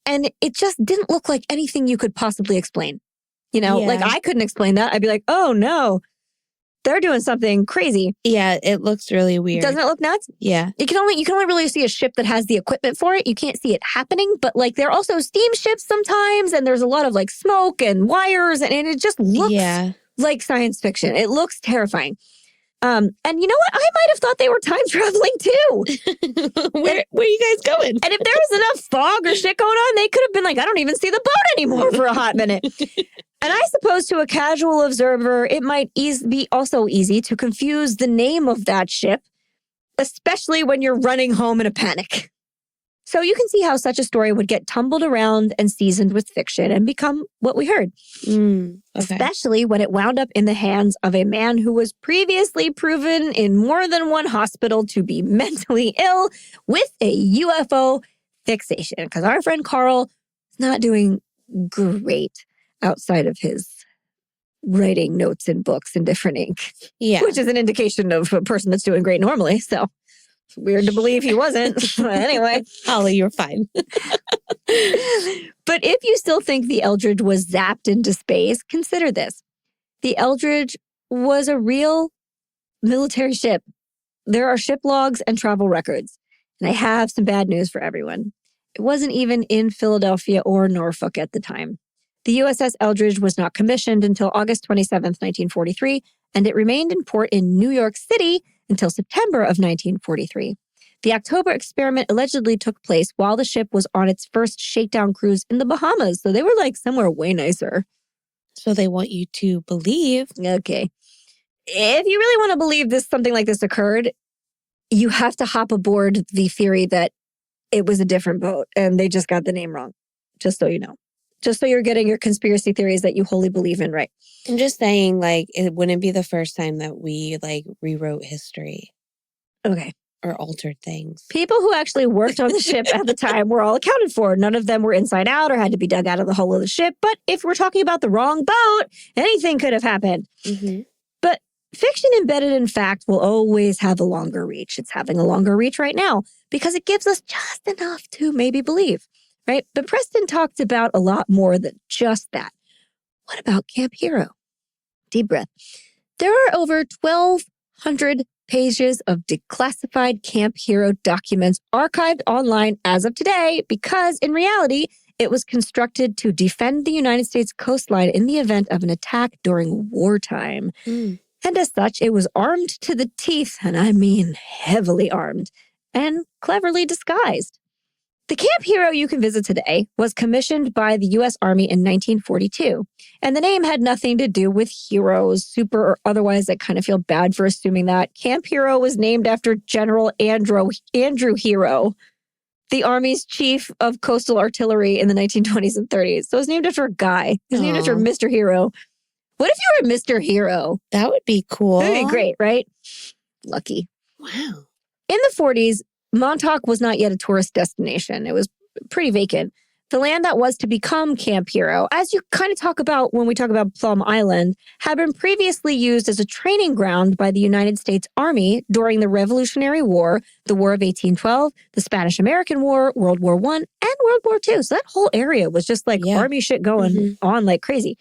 it just didn't look like anything you could possibly explain. You know, like I couldn't explain that. I'd be like, oh no, they're doing something crazy. Yeah, it looks really weird. Doesn't it look nuts? Yeah. You can only really see a ship that has the equipment for it. You can't see it happening, but like there are also steamships sometimes, and there's a lot of like smoke and wires, and it just looks like science fiction. It looks terrifying. And you know what? I might have thought they were time traveling too. Where are you guys going? And if there was enough fog or shit going on, they could have been like, I don't even see the boat anymore for a hot minute. And I suppose to a casual observer, it might be also easy to confuse the name of that ship, especially when you're running home in a panic. So you can see how such a story would get tumbled around and seasoned with fiction and become what we heard. Especially when it wound up in the hands of a man who was previously proven in more than one hospital to be mentally ill with a UFO fixation. Because our friend Carl is not doing great outside of his writing notes in books in different ink. Yeah. Which is an indication of a person that's doing great normally. So it's weird to believe he wasn't. Anyway. Holly, you're fine. But if you still think the Eldridge was zapped into space, consider this. The Eldridge was a real military ship. There are ship logs and travel records. And I have some bad news for everyone. It wasn't even in Philadelphia or Norfolk at the time. The USS Eldridge was not commissioned until August 27th, 1943, and it remained in port in New York City until September of 1943. The October experiment allegedly took place while the ship was on its first shakedown cruise in the Bahamas, so they were like somewhere way nicer. So they want you to believe. Okay. If you really want to believe something like this occurred, you have to hop aboard the theory that it was a different boat and they just got the name wrong, just so you know. Just so you're getting your conspiracy theories that you wholly believe in right. I'm just saying, like, it wouldn't be the first time that we, like, rewrote history. Okay. Or altered things. People who actually worked on the ship at the time were all accounted for. None of them were inside out or had to be dug out of the hull of the ship. But if we're talking about the wrong boat, anything could have happened. Mm-hmm. But fiction embedded in fact will always have a longer reach. It's having a longer reach right now because it gives us just enough to maybe believe. Right? But Preston talked about a lot more than just that. What about Camp Hero? Deep breath. There are over 1,200 pages of declassified Camp Hero documents archived online as of today because, in reality, it was constructed to defend the United States coastline in the event of an attack during wartime. And as such, it was armed to the teeth, and I mean heavily armed, and cleverly disguised. The Camp Hero you can visit today was commissioned by the U.S. Army in 1942, and the name had nothing to do with heroes, super or otherwise. I kind of feel bad for assuming that. Camp Hero was named after General Andrew Hero, the Army's chief of coastal artillery in the 1920s and 30s. So it was named after a guy. It was named after Mr. Hero. What if you were Mr. Hero? That would be cool. That would be great, right? Lucky. Wow. In the 40s, Montauk was not yet a tourist destination. It was pretty vacant. The land that was to become Camp Hero, as you kind of talk about when we talk about Plum Island, had been previously used as a training ground by the United States Army during the Revolutionary War, the War of 1812, the Spanish-American War, World War I, and World War II. So that whole area was just like Army shit going on like crazy.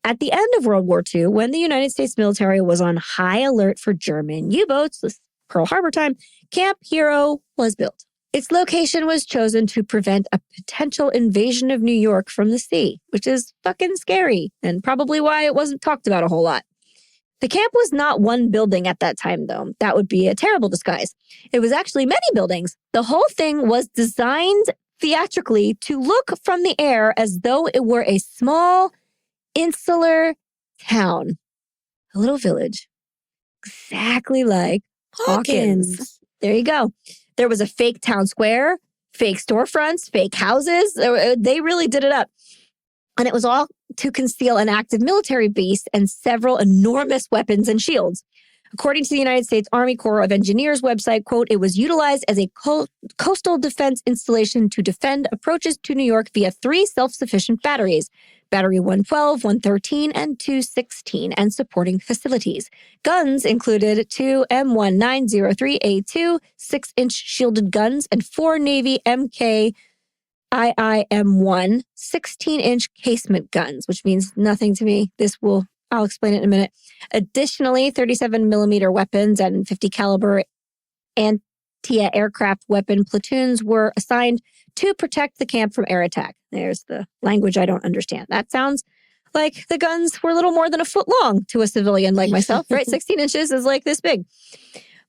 At the end of World War II, when the United States military was on high alert for German U-boats, this Pearl Harbor time, Camp Hero was built. Its location was chosen to prevent a potential invasion of New York from the sea, which is fucking scary and probably why it wasn't talked about a whole lot. The camp was not one building at that time, though. That would be a terrible disguise. It was actually many buildings. The whole thing was designed theatrically to look from the air as though it were a small, insular town, a little village, exactly like Hawkins. There you go. There was a fake town square, fake storefronts, fake houses. They really did it up. And it was all to conceal an active military base and several enormous weapons and shields. According to the United States Army Corps of Engineers website, quote, it was utilized as a coastal defense installation to defend approaches to New York via 3 self-sufficient batteries, Battery 112, 113, and 216, and supporting facilities. Guns included 2 M1903A2 6-inch shielded guns and 4 Navy MK IIM-1 16-inch casement guns, which means nothing to me. I'll explain it in a minute. Additionally, 37 millimeter weapons and 50 caliber anti-aircraft weapon platoons were assigned to protect the camp from air attack. There's the language I don't understand. That sounds like the guns were a little more than a foot long to a civilian like myself, right? 16 inches is like this big.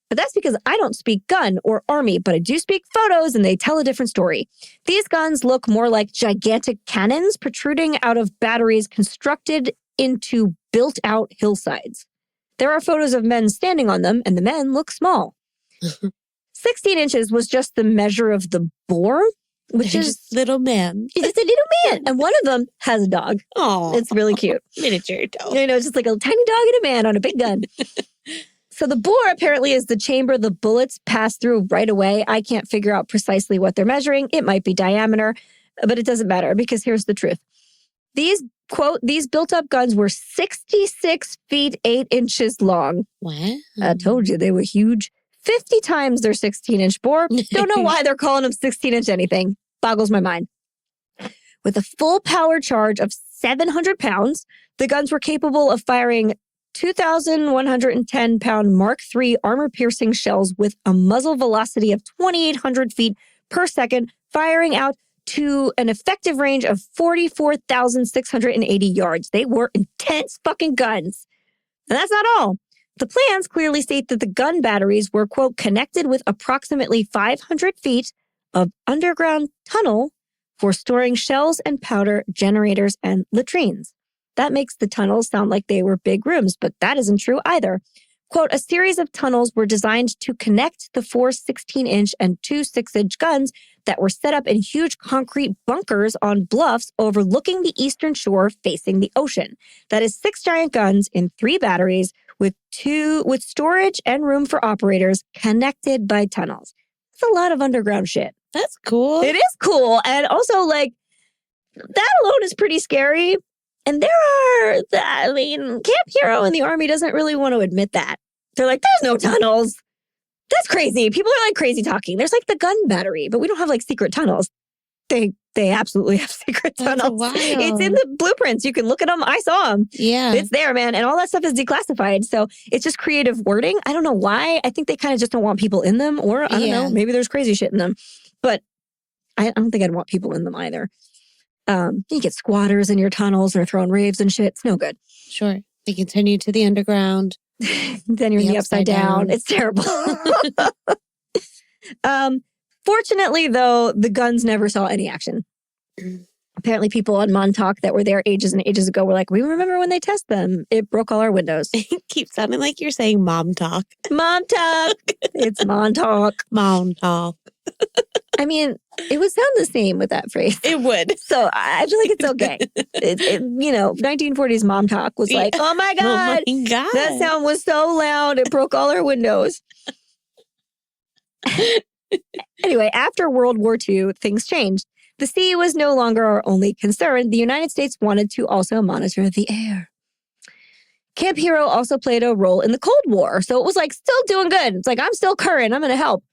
But that's because I don't speak gun or army, but I do speak photos and they tell a different story. These guns look more like gigantic cannons protruding out of batteries constructed into built-out hillsides. There are photos of men standing on them, and the men look small. 16 inches was just the measure of the bore, which is little man. It's a little man. And one of them has a dog. Oh, it's really cute. Miniature dog. It's just like a tiny dog and a man on a big gun. So the bore apparently is the chamber the bullets pass through right away. I can't figure out precisely what they're measuring. It might be diameter, but it doesn't matter because here's the truth. These built-up guns were 66 feet 8 inches long. What? I told you they were huge. 50 times their 16-inch bore. Don't know why they're calling them 16-inch anything. Boggles my mind. With a full power charge of 700 pounds, the guns were capable of firing 2,110-pound Mark III armor-piercing shells with a muzzle velocity of 2,800 feet per second, firing out to an effective range of 44,680 yards. They were intense fucking guns. And that's not all. The plans clearly state that the gun batteries were, quote, connected with approximately 500 feet of underground tunnel for storing shells and powder, generators, and latrines. That makes the tunnels sound like they were big rooms, but that isn't true either. Quote, a series of tunnels were designed to connect the 4 16-inch and 2 6-inch guns that were set up in huge concrete bunkers on bluffs overlooking the eastern shore facing the ocean. That is 6 giant guns in 3 batteries with storage and room for operators connected by tunnels. It's a lot of underground shit. That's cool. It is cool. And also, like, that alone is pretty scary. And Camp Hero in the Army doesn't really want to admit that. They're like, there's no tunnels. That's crazy. People are like crazy talking. There's like the gun battery, but we don't have like secret tunnels. They absolutely have secret tunnels. Wild. It's in the blueprints. You can look at them. I saw them. Yeah. It's there, man. And all that stuff is declassified. So it's just creative wording. I don't know why. I think they kind of just don't want people in them. Or I don't know. Maybe there's crazy shit in them. But I don't think I'd want people in them either. You get squatters in your tunnels or throwing raves and shit. It's no good. Sure. They continue to the underground. Then you're in the upside down. It's terrible. Fortunately, though, the guns never saw any action. Apparently, people on Montauk that were there ages and ages ago were like, we remember when they tested them. It broke all our windows. It keeps sounding like you're saying mom talk. Montauk. It's Montauk. Montauk. I mean, it would sound the same with that phrase. It would. So I feel like it's okay. 1940s Montauk was like, oh my God. Oh my God. That sound was so loud, it broke all our windows. Anyway, after World War II, things changed. The sea was no longer our only concern. The United States wanted to also monitor the air. Camp Hero also played a role in the Cold War, so it was like still doing good. It's like, I'm still current, I'm going to help.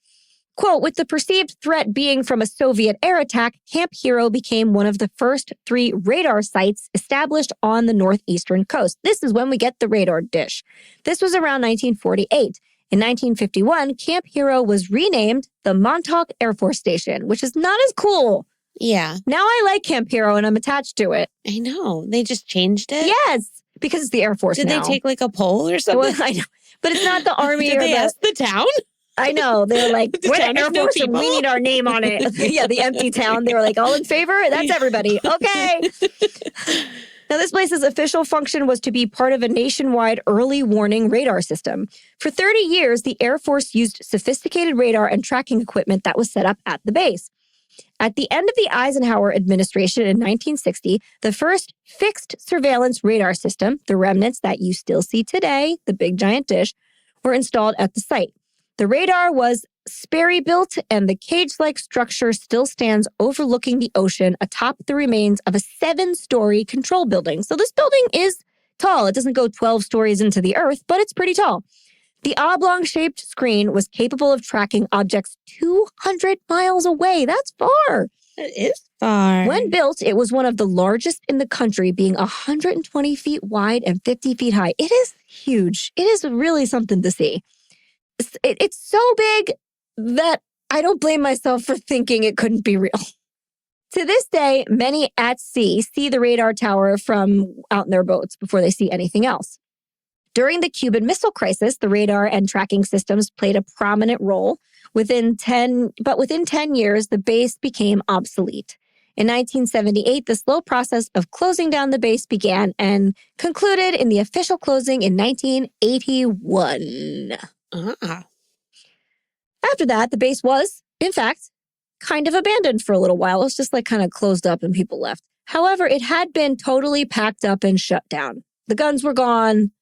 Quote, with the perceived threat being from a Soviet air attack, Camp Hero became one of the first 3 radar sites established on the northeastern coast. This is when we get the radar dish. This was around 1948. In 1951, Camp Hero was renamed the Montauk Air Force Station, which is not as cool. Yeah. Now I like Camp Hero and I'm attached to it. I know. They just changed it? Yes, because it's the Air Force Did now. they take like a poll or something? Well, I know. But it's not the Army Did or they the... ask the town? I know. They were like, The we're town the Air has no Force and we people? need our name on it. Yeah, the empty town. They were like, all in favor? That's everybody. Okay. Now, this place's official function was to be part of a nationwide early warning radar system. For 30 years, the Air Force used sophisticated radar and tracking equipment that was set up at the base. At the end of the Eisenhower administration in 1960, the first fixed surveillance radar system, the remnants that you still see today, the big giant dish, were installed at the site. The radar was Sperry-built, and the cage-like structure still stands overlooking the ocean atop the remains of a 7-story control building. So this building is tall. It doesn't go 12 stories into the earth, but it's pretty tall. The oblong-shaped screen was capable of tracking objects 200 miles away. That's far. It is far. When built, it was one of the largest in the country, being 120 feet wide and 50 feet high. It is huge. It is really something to see. It's so big that I don't blame myself for thinking it couldn't be real. To this day, many at sea see the radar tower from out in their boats before they see anything else. During the Cuban Missile Crisis, the radar and tracking systems played a prominent role. Within 10 years, the base became obsolete. In 1978, the slow process of closing down the base began and concluded in the official closing in 1981. After that, the base was, in fact, kind of abandoned for a little while. It was just like kind of closed up and people left. However, it had been totally packed up and shut down. The guns were gone.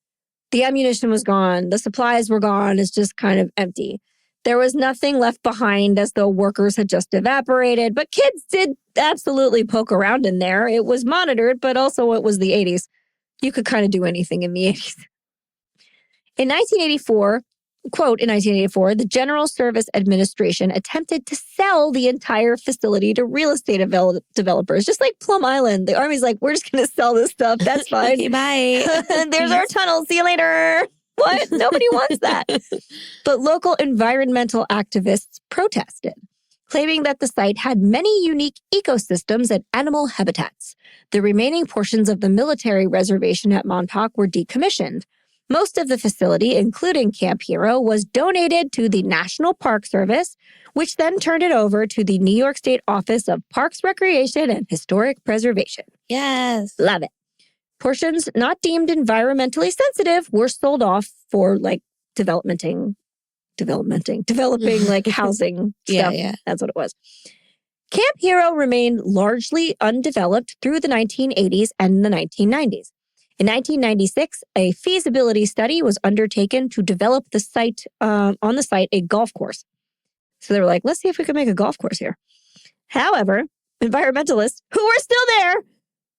The ammunition was gone. The supplies were gone. It's just kind of empty. There was nothing left behind, as though workers had just evaporated. But kids did absolutely poke around in there. It was monitored, but also it was the 80s. You could kind of do anything in the 80s. In 1984, quote, in 1984, the General Service Administration attempted to sell the entire facility to real estate developers, just like Plum Island. The Army's like, we're just going to sell this stuff. That's fine. Okay, bye. There's our tunnel. See you later. What? Nobody wants that. But local environmental activists protested, claiming that the site had many unique ecosystems and animal habitats. The remaining portions of the military reservation at Montauk were decommissioned. Most of the facility, including Camp Hero, was donated to the National Park Service, which then turned it over to the New York State Office of Parks, Recreation, and Historic Preservation. Yes. Love it. Portions not deemed environmentally sensitive were sold off for like developing like housing stuff. Yeah. That's what it was. Camp Hero remained largely undeveloped through the 1980s and the 1990s. In 1996, a feasibility study was undertaken to develop the site, on the site, a golf course. So they were like, let's see if we can make a golf course here. However, environmentalists, who were still there,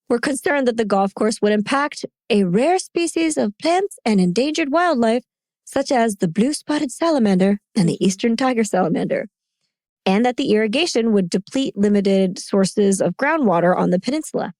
were concerned that the golf course would impact a rare species of plants and endangered wildlife, such as the blue-spotted salamander and the eastern tiger salamander, and that the irrigation would deplete limited sources of groundwater on the peninsula.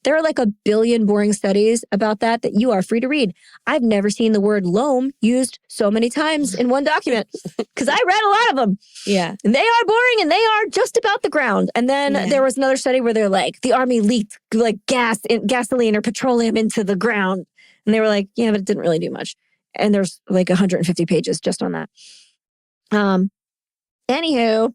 There are like 1 billion boring studies about that you are free to read. I've never seen the word loam used so many times in one document because I read a lot of them. Yeah. And they are boring and they are just about the ground. And then there was another study where they're like, the Army leaked like gasoline or petroleum into the ground. And they were like, yeah, but it didn't really do much. And there's like 150 pages just on that. Anywho,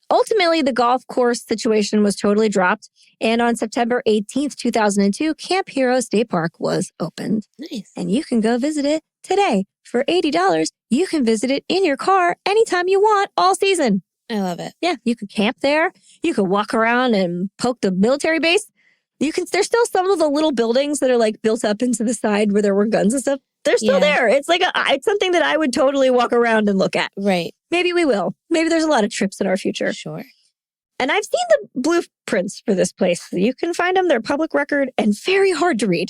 ultimately, the golf course situation was totally dropped. And on September 18th, 2002, Camp Hero State Park was opened. Nice. And you can go visit it today. For $80, you can visit it in your car anytime you want all season. I love it. Yeah, you could camp there. You could walk around and poke the military base. There's still some of the little buildings that are like built up into the side where there were guns and stuff. They're still there. It's like it's something that I would totally walk around and look at. Right. Maybe we will. Maybe there's a lot of trips in our future. Sure. And I've seen the blueprints for this place. You can find them. They're public record and very hard to read.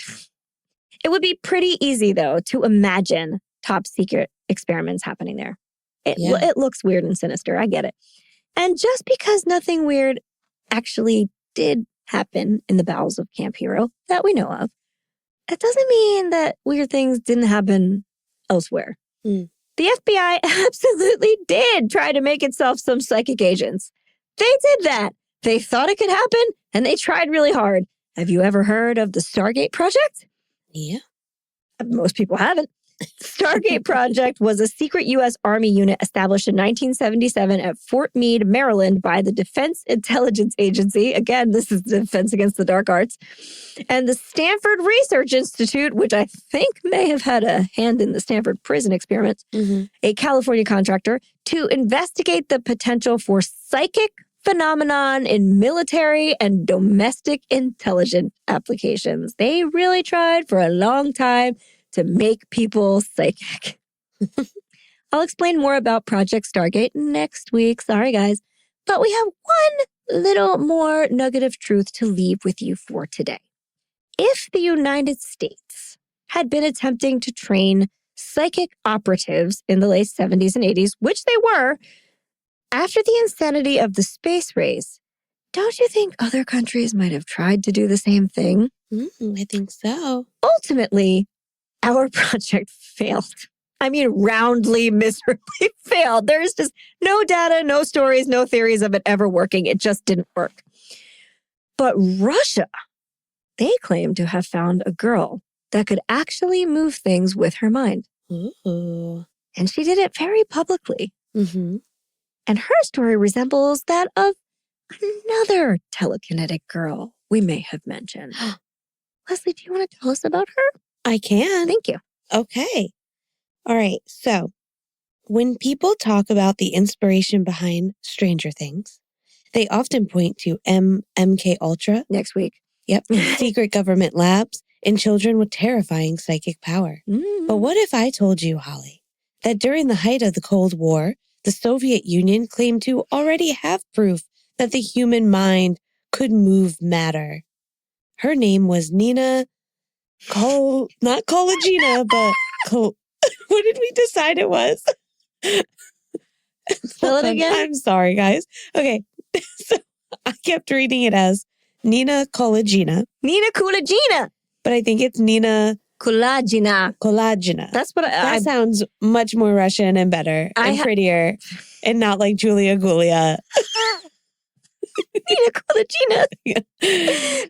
It would be pretty easy, though, to imagine top secret experiments happening there. It looks weird and sinister. I get it. And just because nothing weird actually did happen in the bowels of Camp Hero that we know of, it doesn't mean that weird things didn't happen elsewhere. The FBI absolutely did try to make itself some psychic agents. They did that. They thought it could happen, and they tried really hard. Have you ever heard of the Stargate Project? Yeah. Most people haven't. Stargate Project was a secret U.S. Army unit established in 1977 at Fort Meade, Maryland by the Defense Intelligence Agency. Again, this is Defense Against the Dark Arts. And the Stanford Research Institute, which I think may have had a hand in the Stanford prison experiments, a California contractor, to investigate the potential for psychic phenomenon in military and domestic intelligence applications. They really tried for a long time to make people psychic. I'll explain more about Project Stargate next week. Sorry, guys. But we have one little more nugget of truth to leave with you for today. If the United States had been attempting to train psychic operatives in the late 70s and 80s, which they were, after the insanity of the space race, don't you think other countries might have tried to do the same thing? I think so. Ultimately, our project failed. I mean, roundly, miserably failed. There's just no data, no stories, no theories of it ever working. It just didn't work. But Russia, they claim to have found a girl that could actually move things with her mind. Ooh. And she did it very publicly. And her story resembles that of another telekinetic girl we may have mentioned. Leslie, do you want to tell us about her? I can. Thank you. Okay. All right. So when people talk about the inspiration behind Stranger Things, they often point to MK Ultra. Next week. Yep. Secret government labs and children with terrifying psychic power. But what if I told you, Holly, that during the height of the Cold War, the Soviet Union claimed to already have proof that the human mind could move matter? Her name was Nina not Kulagina, but what did we decide it was? Spell it again? I'm sorry, guys. Okay. So I kept reading it as Nina Kulagina. Nina Kulagina. But I think it's Nina Kulagina. Kulagina. That's what That sounds much more Russian and better and prettier and not like Julia Gulia. Nina Kulagina.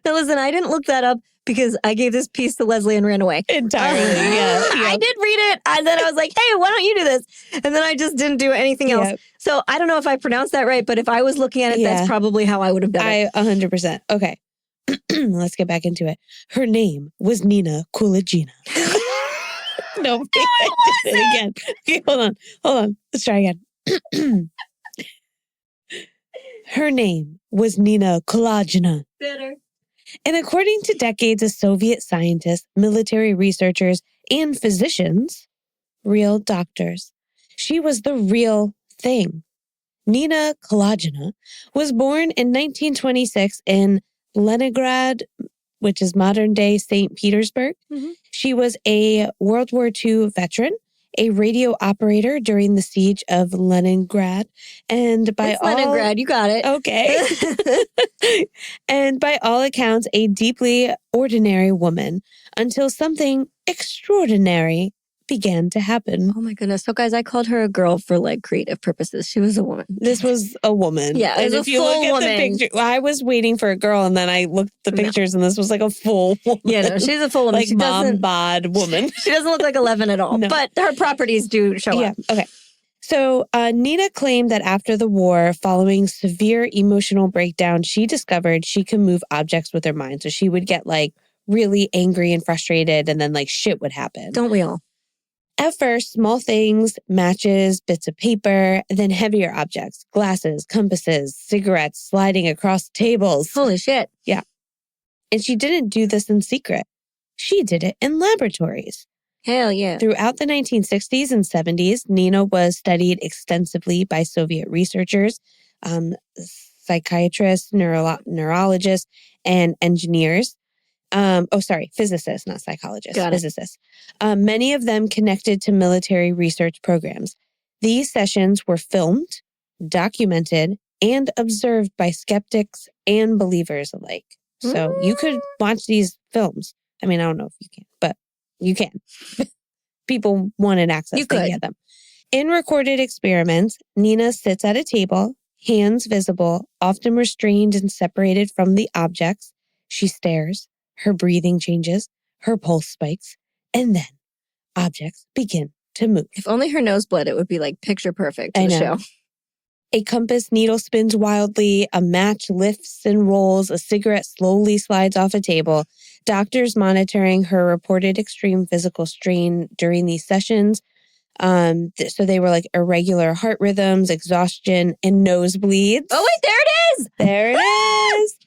Now listen, I didn't look that up because I gave this piece to Leslie and ran away. Entirely, yeah. I did read it, and then I was like, hey, why don't you do this? And then I just didn't do anything else. So I don't know if I pronounced that right, but if I was looking at it, that's probably how I would have done it. 100%. Okay. Let's get back into it. Her name was Nina Kulagina. No, I did it again. Okay, hold on. Let's try again. Her name was Nina Kulagina. Better. And according to decades of Soviet scientists, military researchers, and physicians, real doctors, she was the real thing. Nina Kulagina was born in 1926 in Leningrad, which is modern-day St. Petersburg. She was a World War II veteran, a radio operator during the siege of Leningrad, and by Leningrad, you got it. Okay. And by all accounts, a deeply ordinary woman until something extraordinary began to happen. Oh my goodness. So guys, I called her a girl for like creative purposes. She was a woman. This was a woman. Yeah, it was and a if you full look at woman. the picture, I was waiting for a girl and then I looked at the pictures and this was like a full woman. Yeah, no, she's a full woman. Like She mom doesn't, bod woman. she doesn't look like 11 at all, No. but her properties do show up. Okay. So Nina claimed that after the war, following severe emotional breakdown, she discovered she could move objects with her mind. So she would get like really angry and frustrated and then like shit would happen. Don't we all? At first, small things, matches, bits of paper, then heavier objects, glasses, compasses, cigarettes sliding across tables. Holy shit. And she didn't do this in secret. She did it in laboratories. Hell yeah. Throughout the 1960s and 70s, Nina was studied extensively by Soviet researchers, psychiatrists, neurologists, and engineers. Physicists, not psychologists, Got it. physicists. Many of them connected to military research programs. These sessions were filmed, documented, and observed by skeptics and believers alike. So you could watch these films. I mean, I don't know if you can, but you can. People wanted access. You they could. get them. In recorded experiments, Nina sits at a table, hands visible, often restrained and separated from the objects. She stares. Her breathing changes. Her pulse spikes. And then objects begin to move. If only her nose bled, it would be like picture perfect to I the know. show. A compass needle spins wildly, a match lifts and rolls, a cigarette slowly slides off a table. Doctors monitoring her reported extreme physical strain during these sessions. So they were like irregular heart rhythms, exhaustion, and nosebleeds. Oh, wait, there it is. There it is.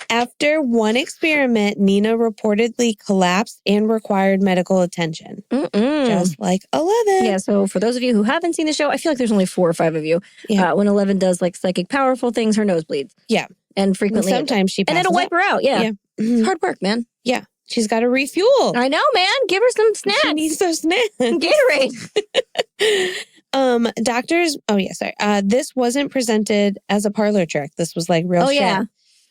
After one experiment, Nina reportedly collapsed and required medical attention. Just like 11. Yeah, so for those of you who haven't seen the show, I feel like there's only 4 or 5 of you. Yeah. When 11 does like psychic powerful things, her nose bleeds. Yeah. And frequently. Sometimes she passes and it'll wipe out. her out. Yeah. Yeah. It's hard work, man. Yeah. She's got to refuel. I know, man. Give her some snacks. She needs those snacks. Gatorade. Doctors. Oh, yeah. Sorry. This wasn't presented as a parlor trick. This was like real shit. Yeah.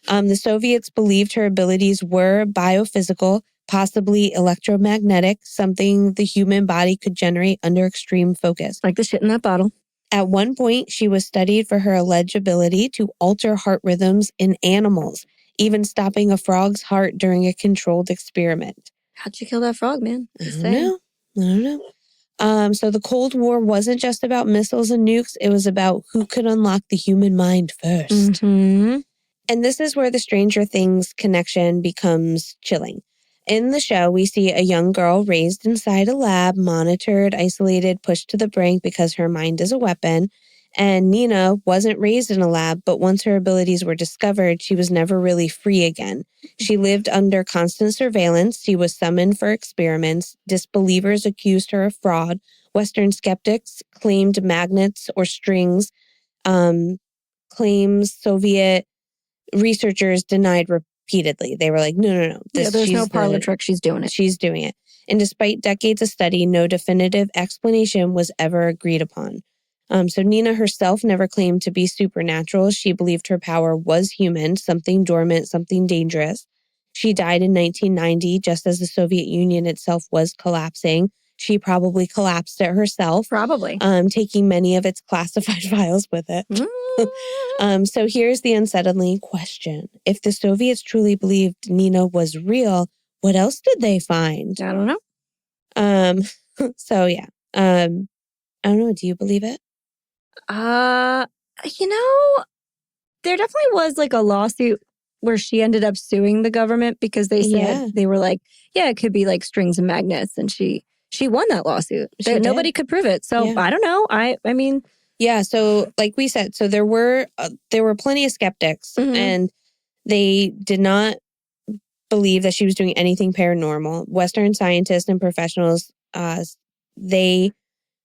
The Soviets believed her abilities were biophysical, possibly electromagnetic, something the human body could generate under extreme focus. Like the shit in that bottle. At one point, she was studied for her alleged ability to alter heart rhythms in animals, even stopping a frog's heart during a controlled experiment. How'd you kill that frog, man? I don't know. So the Cold War wasn't just about missiles and nukes. It was about who could unlock the human mind first. Mm-hmm. And this is where the Stranger Things connection becomes chilling. In the show, we see a young girl raised inside a lab, monitored, isolated, pushed to the brink because her mind is a weapon. And Nina wasn't raised in a lab, but once her abilities were discovered, she was never really free again. She lived under constant surveillance. She was summoned for experiments. Disbelievers accused her of fraud. Western skeptics claimed magnets or strings. Claims Soviet researchers denied repeatedly. They were like, no. There's no parlor trick. She's doing it. She's doing it. And despite decades of study, no definitive explanation was ever agreed upon. So Nina herself never claimed to be supernatural. She believed her power was human, something dormant, something dangerous. She died in 1990, just as the Soviet Union itself was collapsing. She probably collapsed it herself. Probably. Taking many of its classified files with it. So here's the unsettling question. If the Soviets truly believed Nina was real, what else did they find? I don't know. So yeah. I don't know. Do you believe it? There definitely was like a lawsuit where she ended up suing the government because they said they were like, it could be like strings and magnets, and she won that lawsuit. Nobody could prove it. So I don't know. I mean, yeah. So like we said, so there were plenty of skeptics, and they did not believe that she was doing anything paranormal. Western scientists and professionals, they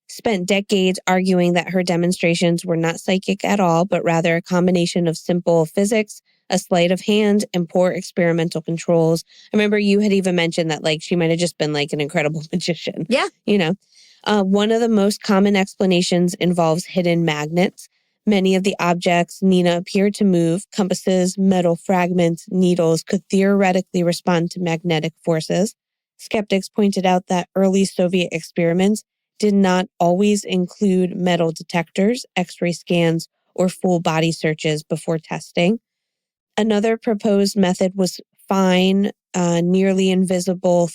spent decades arguing that her demonstrations were not psychic at all, but rather a combination of simple physics, a sleight of hand, and poor experimental controls. I remember you had even mentioned that like she might have just been like an incredible magician. Yeah. One of the most common explanations involves hidden magnets. Many of the objects Nina appeared to move, compasses, metal fragments, needles, could theoretically respond to magnetic forces. Skeptics pointed out that early Soviet experiments did not always include metal detectors, X-ray scans, or full body searches before testing. Another proposed method was fine, nearly invisible,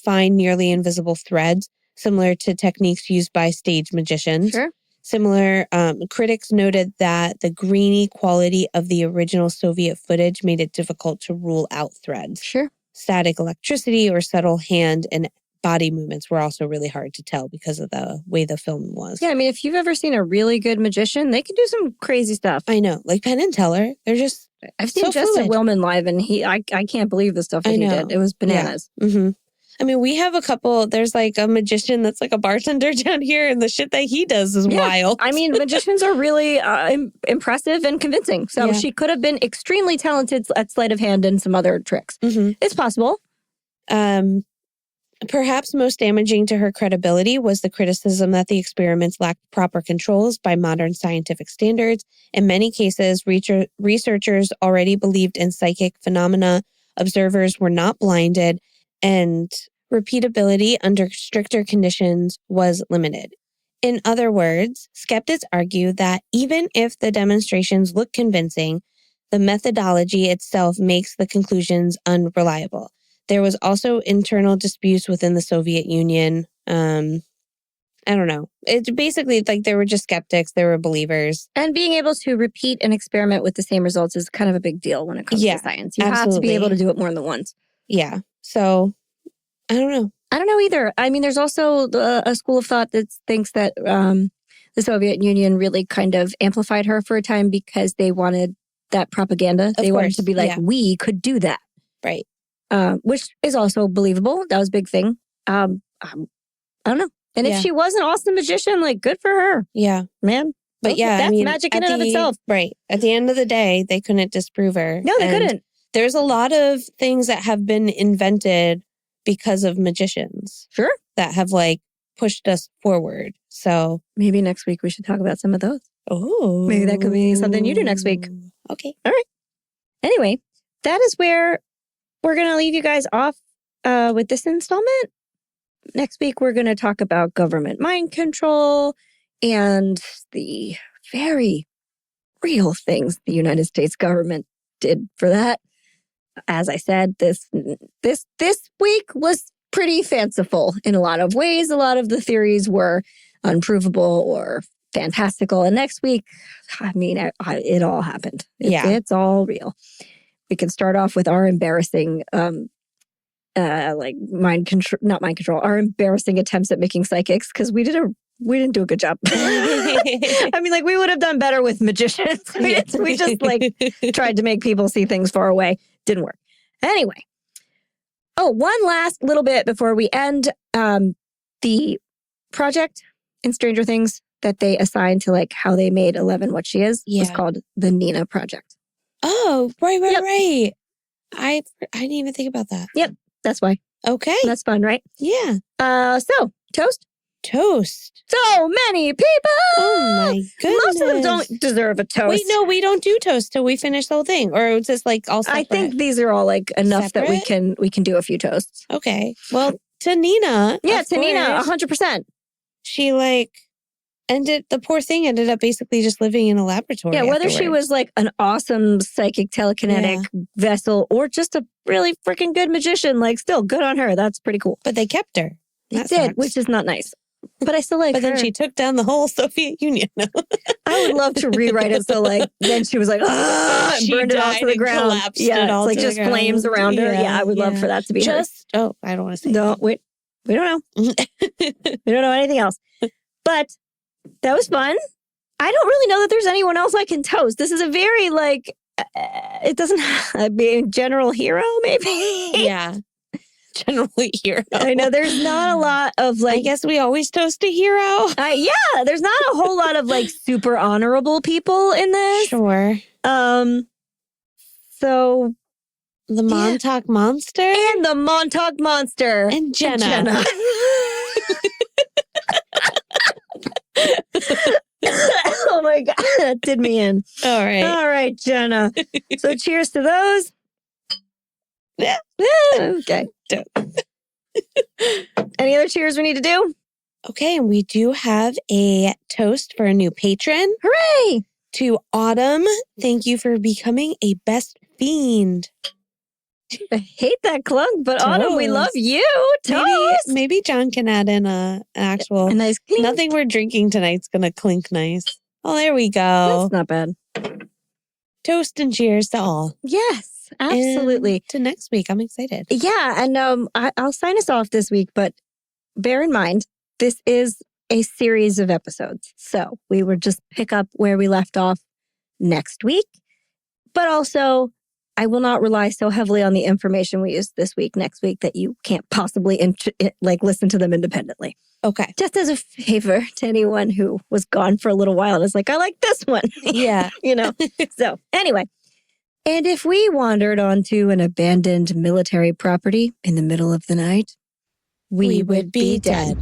fine, nearly invisible threads, similar to techniques used by stage magicians. Sure. Similar, critics noted that the grainy quality of the original Soviet footage made it difficult to rule out threads. Sure. Static electricity or subtle hand and body movements were also really hard to tell because of the way the film was. Yeah, I mean, if you've ever seen a really good magician, they can do some crazy stuff. I know. Like Penn and Teller, they're just I've seen so Justin fluid. Willman live, and I can't believe the stuff that he did. It was bananas. Yeah. Mm-hmm. I mean, we have a couple, there's like a magician that's like a bartender down here, and the shit that he does is wild. I mean, magicians are really impressive and convincing. So she could have been extremely talented at sleight of hand and some other tricks. Mm-hmm. It's possible. Perhaps most damaging to her credibility was the criticism that the experiments lacked proper controls by modern scientific standards. In many cases, researchers already believed in psychic phenomena. Observers were not blinded, and repeatability under stricter conditions was limited. In other words, skeptics argue that even if the demonstrations look convincing, the methodology itself makes the conclusions unreliable. There was also internal disputes within the Soviet Union. I don't know. It's basically like there were just skeptics, there were believers. And being able to repeat an experiment with the same results is kind of a big deal when it comes to science. You have to be able to do it more than once. Yeah. So, I don't know. I don't know either. I mean, there's also a school of thought that thinks that the Soviet Union really kind of amplified her for a time because they wanted that propaganda. They wanted to be like, we could do that. Right. Which is also believable. That was a big thing. I don't know. And if she was an awesome magician, like, good for her. Yeah. Man. But that's magic in and of itself. Right. At the end of the day, they couldn't disprove her. No, they couldn't. There's a lot of things that have been invented because of magicians. Sure. That have like pushed us forward. So maybe next week we should talk about some of those. Oh. Maybe that could be something you do next week. Okay. All right. Anyway, that is where we're going to leave you guys off with this installment. Next week, we're going to talk about government mind control and the very real things the United States government did for that. As I said, this week was pretty fanciful in a lot of ways. A lot of the theories were unprovable or fantastical. And next week, I mean, it all happened. It's all real. We can start off with our embarrassing like not mind control, our embarrassing attempts at making psychics, because we didn't do a good job. I mean, like, we would have done better with magicians. We just like tried to make people see things far away. Didn't work. Anyway. Oh, one last little bit before we end. The project in Stranger Things that they assigned to like how they made Eleven what she is was called the Nina Project. Oh, right. I didn't even think about that. Yep. That's why. Okay. That's fun, right? Yeah. So, toast? Toast. So many people! Oh my goodness. Most of them don't deserve a toast. Wait, no, we don't do toast till we finish the whole thing. Or it's just like all separate? I think these are all like enough that we can do a few toasts. Okay. Well, to Nina. Yeah, to Nina, 100%. She like the poor thing ended up basically just living in a laboratory. Yeah, whether she was like an awesome psychic telekinetic vessel or just a really freaking good magician, like, still good on her. That's pretty cool. But they kept her. They did, which is not nice. But I still like her. But then she took down the whole Soviet Union. I would love to rewrite it so like then she was like, and burned it all to the ground. Yeah, it's like just flames around her. Yeah, I would love for that to be her. Oh, I don't want to say no, wait. We don't know. We don't know anything else. But that was fun. I don't really know that there's anyone else I can toast. This is a very like, it doesn't be a general hero, maybe. Yeah. Generally hero. I know there's not a lot of like. I guess we always toast a hero. Yeah, there's not a whole lot of like super honorable people in this. Sure. So the Montauk Monster and the Montauk Monster and Jenna. Oh my God, that did me in. All right, Jenna. So cheers to those. Yeah. Okay. Any other cheers we need to do? Okay, and we do have a toast for a new patron. Hooray! To Autumn, thank you for becoming a best fiend. I hate that clunk, but toast. Autumn, we love you. Toast. Maybe John can add in a actual. A nice clink. Nothing we're drinking tonight's gonna clink nice. Oh, there we go. That's not bad. Toast and cheers to all. Yes, absolutely. And to next week, I'm excited. Yeah, and I'll sign us off this week, but bear in mind, this is a series of episodes. So we would just pick up where we left off next week. But also, I will not rely so heavily on the information we used this week, next week, that you can't possibly listen to them independently. Okay. Just as a favor to anyone who was gone for a little while and is like, I like this one. Yeah. So anyway, and if we wandered onto an abandoned military property in the middle of the night, we would be dead.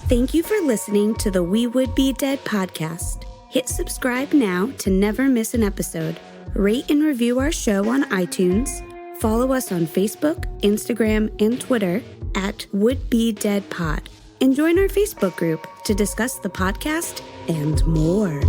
Thank you for listening to the We Would Be Dead podcast. Hit subscribe now to never miss an episode. Rate and review our show on iTunes. Follow us on Facebook, Instagram, and Twitter at Would Be Dead Pod. And join our Facebook group to discuss the podcast and more.